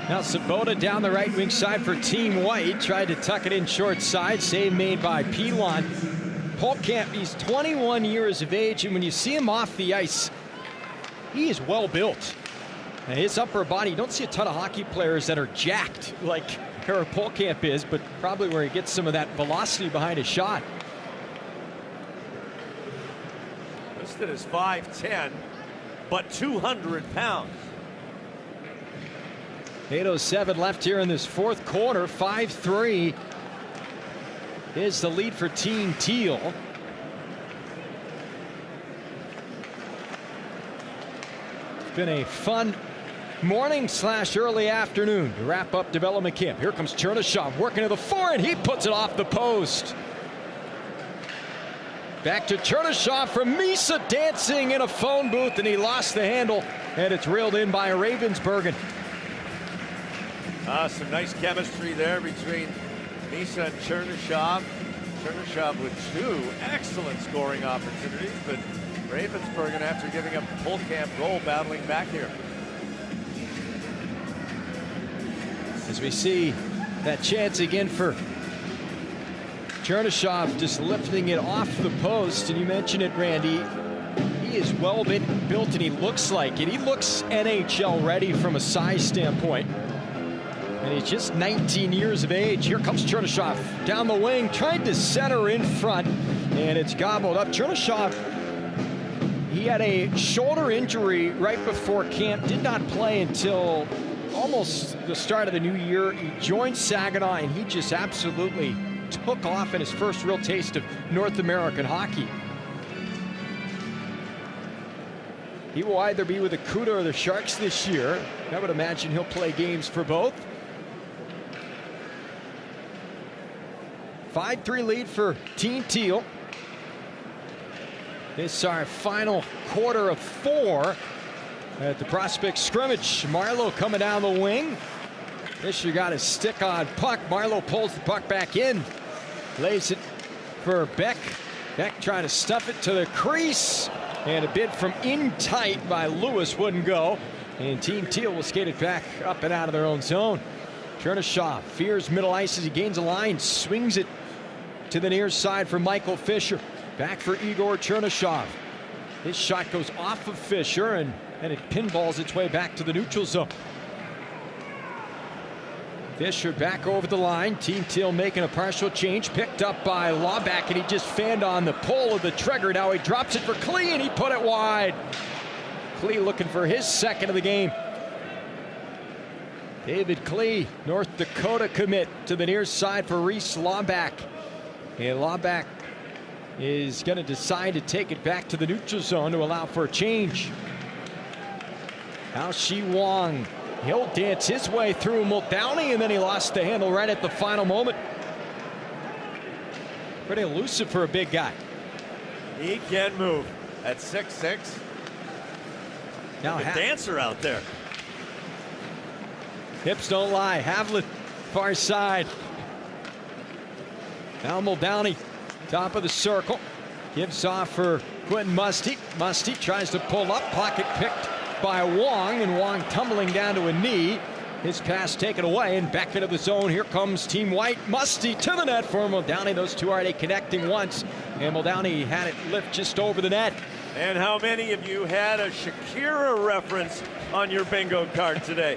Now Sabota down the right wing side for Team White. Tried to tuck it in short side. Save made by Pilon. Polkamp, he's 21 years of age, and when you see him off the ice, he is well built. Now his upper body, you don't see a ton of hockey players that are jacked like Eric Polkamp is, but probably where he gets some of that velocity behind his shot. Listed as 5'10", but 200 pounds. 8:07 left here in this fourth quarter. 5-3 is the lead for Team Teal. been a fun morning / early afternoon to wrap up development camp. Here comes Chernyshov working to the forehand. He puts it off the post. Back to Chernyshov from Misa, dancing in a phone booth, and he lost the handle, and it's reeled in by Ravensburgen. Some nice chemistry there between Misa and Chernyshov. Chernyshov with 2 excellent scoring opportunities, but Ravensburgen, after giving up a full camp goal, battling back here. As we see that chance again for Chernyshov, just lifting it off the post. And you mentioned it, Randy. He is well built, and he looks like it. He looks NHL ready from a size standpoint. And he's just 19 years of age. Here comes Chernyshov down the wing, trying to center in front, and it's gobbled up. Chernyshov, he had a shoulder injury right before camp, did not play until almost the start of the new year. He joined Saginaw, and he just absolutely took off in his first real taste of North American hockey. He will either be with the CUDA or the Sharks this year. I would imagine he'll play games for both. 5-3 lead for Team Teal. This is our final quarter of 4 at the Prospect Scrimmage. Marleau coming down the wing. Fisher got his stick on puck. Marleau pulls the puck back in. Lays it for Beck. Beck trying to stuff it to the crease. And a bid from in tight by Lewis wouldn't go. And Team Teal will skate it back up and out of their own zone. Chernyshov fears middle ice as he gains a line. Swings it to the near side for Michael Fisher. Back for Igor Chernyshov. His shot goes off of Fisher, and it pinballs its way back to the neutral zone. Fisher back over the line. Team Teal making a partial change. Picked up by Lawback, and he just fanned on the pull of the trigger. Now he drops it for Klee, and he put it wide. Klee looking for his second of the game. David Klee, North Dakota commit, to the near side for Reese Lawback. And Lawback is going to decide to take it back to the neutral zone to allow for a change. Haoxi Wang, he'll dance his way through Muldowney, and then he lost the handle right at the final moment. Pretty elusive for a big guy. He can move at 6'6". Now a dancer out there. Hips don't lie. Havlet, far side. Now Muldowney, top of the circle. Gives off for Quentin Musty. Musty tries to pull up. Pocket picked by Wang, and Wang tumbling down to a knee. His pass taken away, and back into the zone. Here comes Team White. Musty to the net for Muldowney. Those two already connecting once, and Muldowney had it lift just over the net. And how many of you had a Shakira reference on your bingo card today?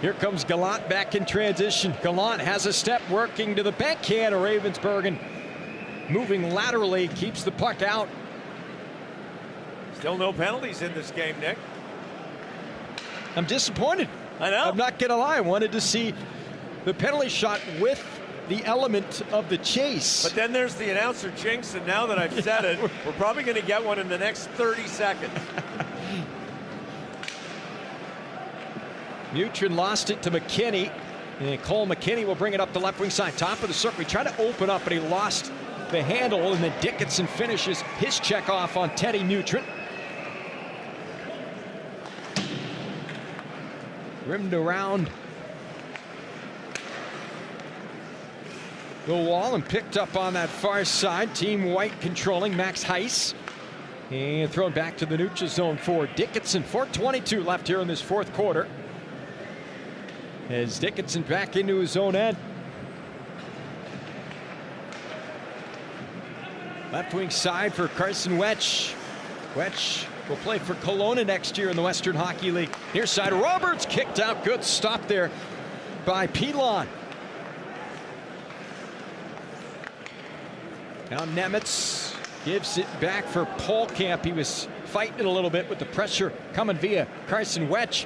Here comes Gallant back in transition. Gallant has a step, working to the backhand of Ravensburgen. Moving laterally, keeps the puck out. Still no penalties in this game, Nick. I'm disappointed. I know. I'm not going to lie. I wanted to see the penalty shot with the element of the chase. But then there's the announcer jinx, and now that I've said it, we're probably going to get one in the next 30 seconds. Mutrin lost it to McKinney, and Cole McKinney will bring it up the left wing side, top of the circle. He tried to open up, but he lost the handle, and then Dickinson finishes his check off on Teddy Mutrin. Rimmed around the wall and picked up on that far side. Team White controlling. Max Heiss, and thrown back to the neutral zone for Dickinson. 4:22 left here in this fourth quarter, as Dickinson back into his own end. Left wing side for Carson Wetch. Wetch will play for Kelowna next year in the Western Hockey League. Near side, Roberts kicked out. Good stop there by Pilon. Now Nemitz gives it back for Polkamp. He was fighting a little bit with the pressure coming via Carson Wetch.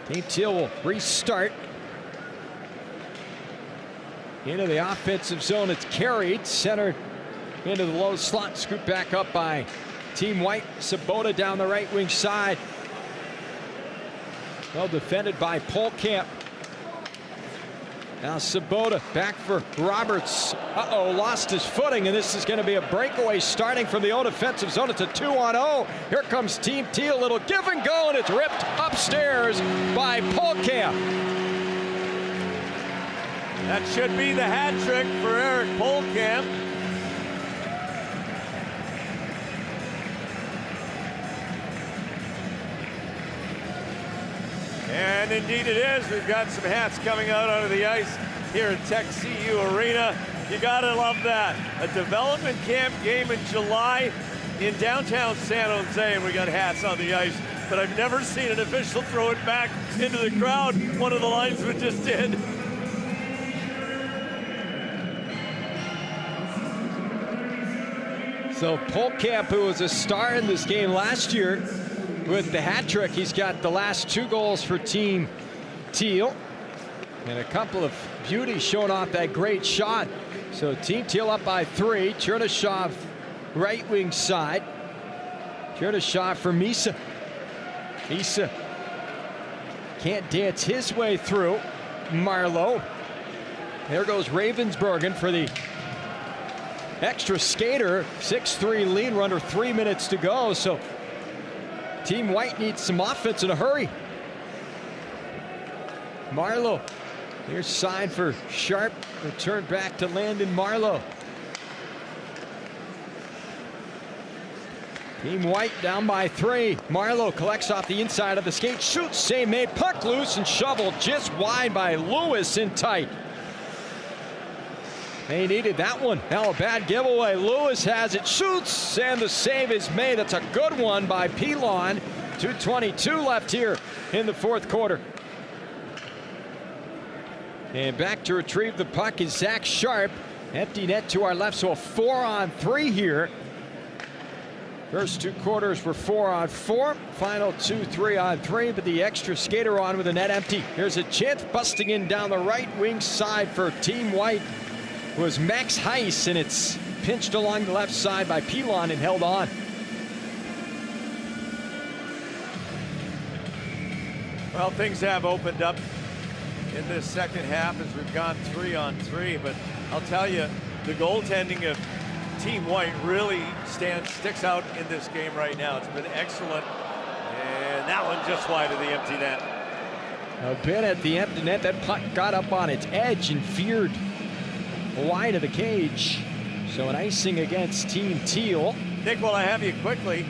Team Teal will restart. Into the offensive zone, it's carried, centered into the low slot, scooped back up by Team White, Sabota down the right wing side. Well defended by Polkamp. Now Sabota back for Roberts. Lost his footing, and this is going to be a breakaway starting from the own defensive zone. It's a 2-on-0. Here comes Team Teal. Little give and go, and it's ripped upstairs by Polkamp. That should be the hat trick for Eric Polkamp. And indeed it is. We've got some hats coming out onto the ice here at Tech CU Arena. You gotta love that. A development camp game in July in downtown San Jose, and we got hats on the ice. But I've never seen an official throw it back into the crowd. One of the linesmen just did. So Polkamp, who was a star in this game last year with the hat trick, he's got the last 2 goals for Team Teal. And a couple of beauties showing off that great shot. So Team Teal up by 3. Chernyshov, right wing side. Chernyshov for Misa. Misa can't dance his way through. Marlowe. There goes Ravensbergen for the extra skater. 6-3 lead. We're under 3 minutes to go. So Team White needs some offense in a hurry. Marlowe. Here's side for Sharp. Return back to Landon Marlowe. Team White down by 3. Marlowe collects off the inside of the skate. Shoots. Save made. Puck loose and shoveled just wide by Lewis in tight. They needed that one. Now a bad giveaway. Lewis has it. Shoots. And the save is made. That's a good one by Pilon. 2:22 left here in the 4th quarter. And back to retrieve the puck is Zach Sharp. Empty net to our left, so a 4-on-3 here. First 2 quarters were 4-on-4. Final 2 3-on-3, but the extra skater on with the net empty. Here's a chance busting in down the right wing side for Team White. It was Max Heiss, and it's pinched along the left side by Pilon and held on. Well, things have opened up in this second half as we've gone 3-on-3, but I'll tell you, the goaltending of Team White really sticks out in this game right now. It's been excellent, and that one just wide of the empty net. A bit at the empty net. That puck got up on its edge and veered wide of the cage. So an icing against Team Teal. Nick, while I have you quickly,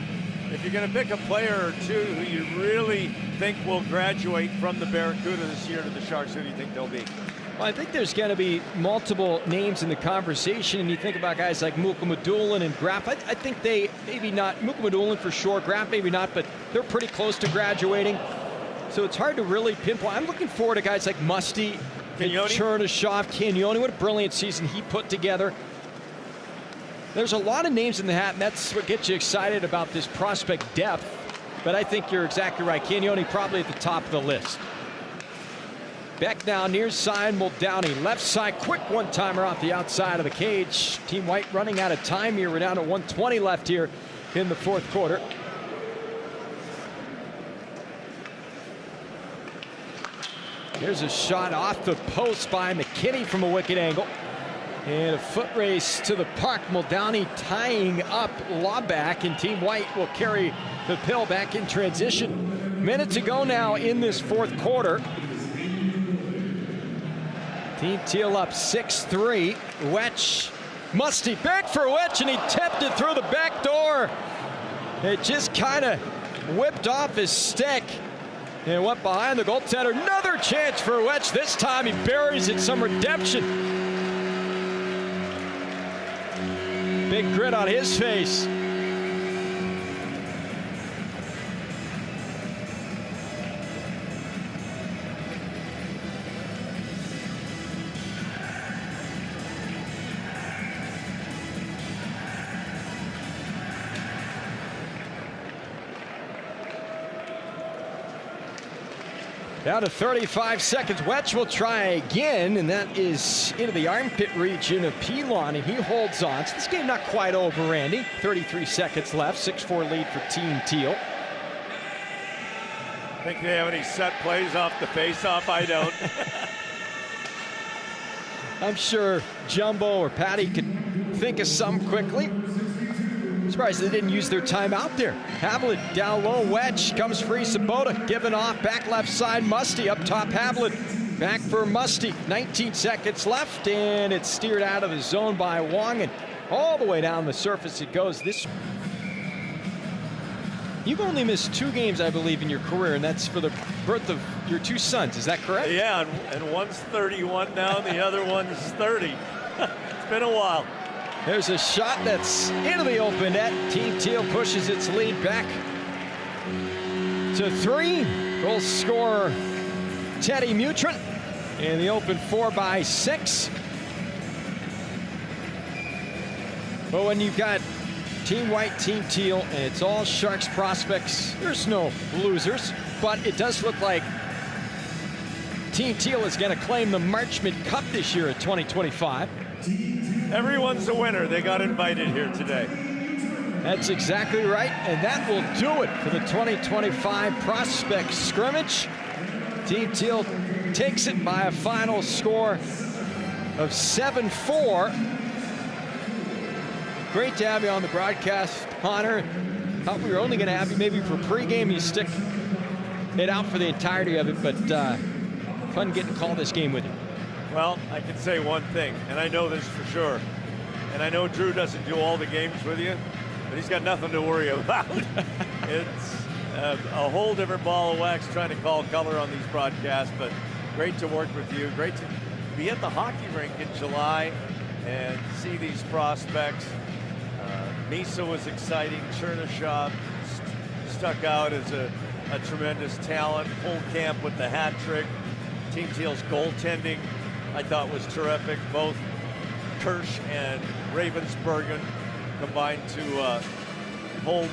if you're going to pick a player or two who you really think will graduate from the Barracuda this year to the Sharks, who do you think they'll be? Well, I think there's going to be multiple names in the conversation, and you think about guys like Mukamadulin and Graff. I think they maybe not. Mukamadulin for sure, Graff maybe not, but they're pretty close to graduating. So it's hard to really pinpoint. I'm looking forward to guys like Musty, Chernyshov, Cagnoni. What a brilliant season he put together. There's a lot of names in the hat, and that's what gets you excited about this prospect depth. But I think you're exactly right. Cagnoni probably at the top of the list. Beck now near side, Muldowney. Left side, quick one-timer off the outside of the cage. Team White running out of time here. We're down to 1:20 left here in the 4th quarter. Here's a shot off the post by McKinney from a wicked angle. And a foot race to the puck. Muldowney tying up Laback, and Team White will carry the pill back in transition. Minute to go now in this 4th quarter. Team Teal up 6-3. Wetch, Musty back for Wetch, and he tipped it through the back door. It just kind of whipped off his stick and went behind the goaltender. Another chance for Wetch. This time he buries it. Some redemption. Big grin on his face. Down to 35 seconds. Wetch will try again, and that is into the armpit region of Pilon, and he holds on. So this game not quite over, Randy. 33 seconds left. 6-4 lead for Team Teal. Think they have any set plays off the face-off? I don't. I'm sure Jumbo or Patty could think of some quickly. Surprised they didn't use their time out there. Havlin down low, Wedge comes free. Sabota giving off, back left side. Musty up top, Havlin back for Musty. 19 seconds left, and it's steered out of the zone by Wang, and all the way down the surface it goes. You've only missed 2 games, I believe, in your career, and that's for the birth of your 2 sons. Is that correct? Yeah, and one's 31 now, and the other one's 30. It's been a while. There's a shot that's into the open net. Team Teal pushes its lead back to 3. Goal scorer Teddy Mutrin in the open 4x6. But when you've got Team White, Team Teal, and it's all Sharks prospects, there's no losers. But it does look like Team Teal is going to claim the Marchment Cup this year at 2025. Everyone's a winner. They got invited here today. That's exactly right, and that will do it for the 2025 Prospect Scrimmage. Team Teal takes it by a final score of 7-4. Great to have you on the broadcast, Connor. Thought we were only going to have you maybe for pregame. You stick it out for the entirety of it, but fun getting to call this game with you. Well, I can say one thing, and I know this for sure. And I know Drew doesn't do all the games with you, but he's got nothing to worry about. It's a whole different ball of wax trying to call color on these broadcasts, but great to work with you. Great to be at the hockey rink in July and see these prospects. Misa was exciting. Chernyshov stuck out as a tremendous talent. Full camp with the hat trick. Team Teal's goaltending I thought was terrific. Both Kirsch and Ravensbergen combined to hold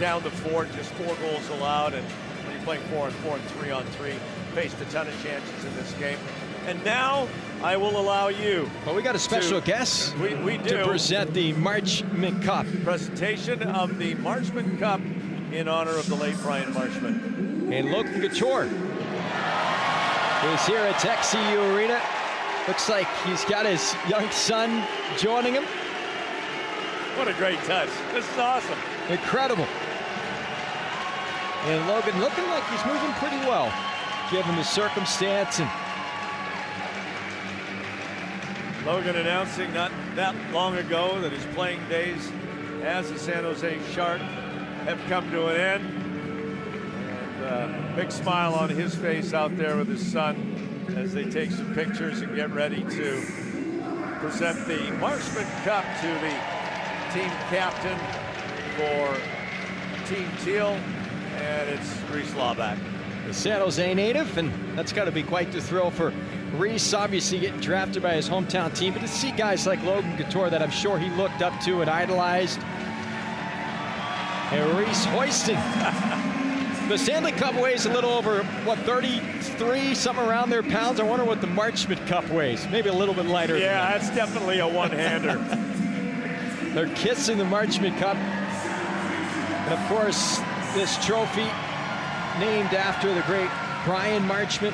down the fort, just 4 goals allowed, and when you're playing 4-on-4 and 3-on-3, faced a ton of chances in this game. And now I will allow you. Well, we got a special guest we do. To present the Marchment Cup. Presentation of the Marchment Cup in honor of the late Brian Marchment. And Logan Couture is here at XCU Arena. Looks like he's got his young son joining him. What a great touch. This is awesome. Incredible. And Logan looking like he's moving pretty well, given the circumstance. And Logan announcing not that long ago that his playing days as a San Jose Shark have come to an end. And big smile on his face out there with his son as they take some pictures and get ready to present the Marchment Cup to the team captain for Team Teal, and it's Reese Laubach. The San Jose native, and that's got to be quite the thrill for Reese, obviously getting drafted by his hometown team, but to see guys like Logan Couture that I'm sure he looked up to and idolized, and Reese hoisting. The Stanley Cup weighs a little over, what, 33, something around there pounds. I wonder what the Marchment Cup weighs. Maybe a little bit lighter. Yeah, that's definitely a one-hander. They're kissing the Marchment Cup. And of course, this trophy named after the great Brian Marchment.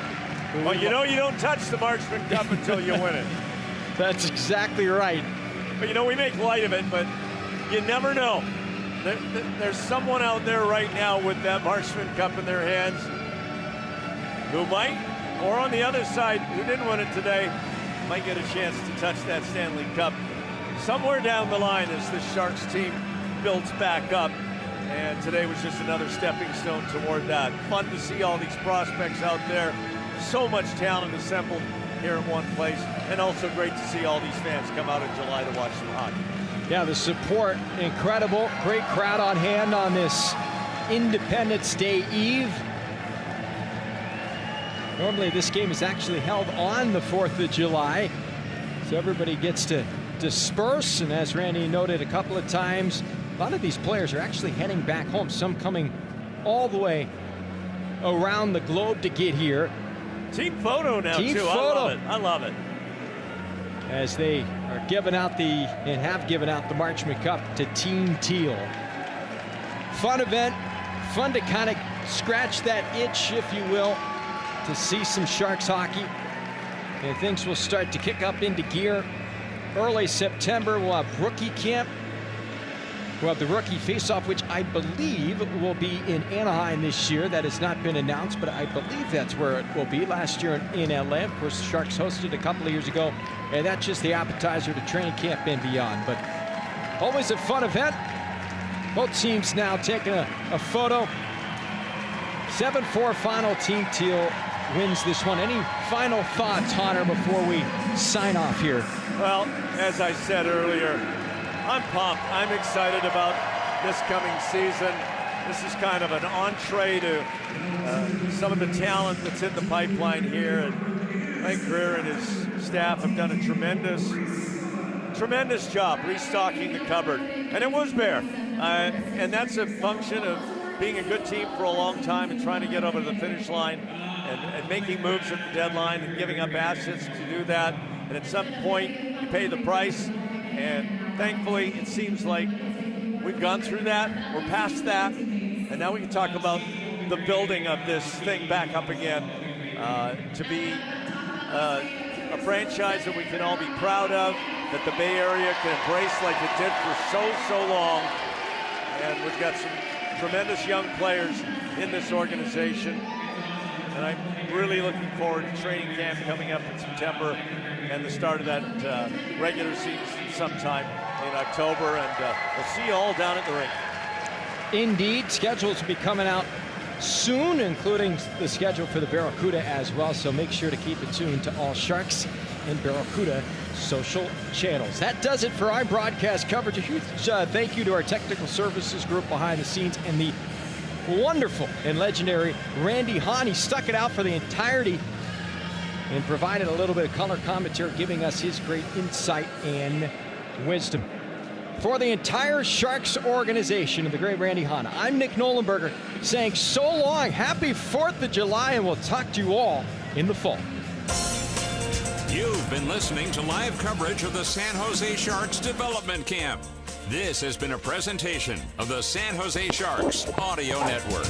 Well, you know you don't touch the Marchment Cup until you win it. That's exactly right. But you know, we make light of it, but you never know. There's someone out there right now with that Marchment Cup in their hands who might, or on the other side, who didn't win it today, might get a chance to touch that Stanley Cup somewhere down the line as the Sharks team builds back up. And today was just another stepping stone toward that. Fun to see all these prospects out there. So much talent assembled here in one place. And also great to see all these fans come out in July to watch some hockey. Yeah, the support, incredible. Great crowd on hand on this Independence Day Eve. Normally this game is actually held on the 4th of July. So everybody gets to disperse. And as Randy noted a couple of times, a lot of these players are actually heading back home. Some coming all the way around the globe to get here. Team photo now, Team too. photo. I love it. As they are giving out and have given out the Marchman Cup to Team Teal. Fun event, fun to kind of scratch that itch, if you will, to see some Sharks hockey. And things will start to kick up into gear. Early September, we'll have rookie camp. We'll have the rookie face-off, which I believe will be in Anaheim this year. That has not been announced, but I believe that's where it will be. Last year in LA, of course, the Sharks hosted a couple of years ago, and that's just the appetizer to training camp and beyond. But always a fun event. Both teams now taking a photo. 7-4 final. Team Teal wins this one. Any final thoughts, Hunter, before we sign off here? Well, as I said earlier, I'm pumped. I'm excited about this coming season. This is kind of an entree to some of the talent that's in the pipeline here. And Frank Greer and his staff have done a tremendous job restocking the cupboard. And it was bare. And that's a function of being a good team for a long time and trying to get over the finish line and making moves at the deadline and giving up assets to do that. And at some point, you pay the price. And thankfully, it seems like we've gone through that. We're past that. And now we can talk about the building of this thing back up again to be a franchise that we can all be proud of, that the Bay Area can embrace like it did for so long. And we've got some tremendous young players in this organization. And I'm really looking forward to training camp coming up in September and the start of that regular season sometime in October. And we'll see you all down at the rink. Indeed, schedules will be coming out soon, including the schedule for the Barracuda as well. So make sure to keep it tuned to all Sharks and Barracuda social channels. That does it for our broadcast coverage. A huge thank you to our technical services group behind the scenes and the wonderful and legendary Randy Hahn. He stuck it out for the entirety and provided a little bit of color commentary, giving us his great insight and wisdom. For the entire Sharks organization and the great Randy Hahn, I'm Nick Nolenberger saying so long, happy 4th of July, and we'll talk to you all in the fall. You've been listening to live coverage of the San Jose Sharks Development Camp. This has been a presentation of the San Jose Sharks Audio Network.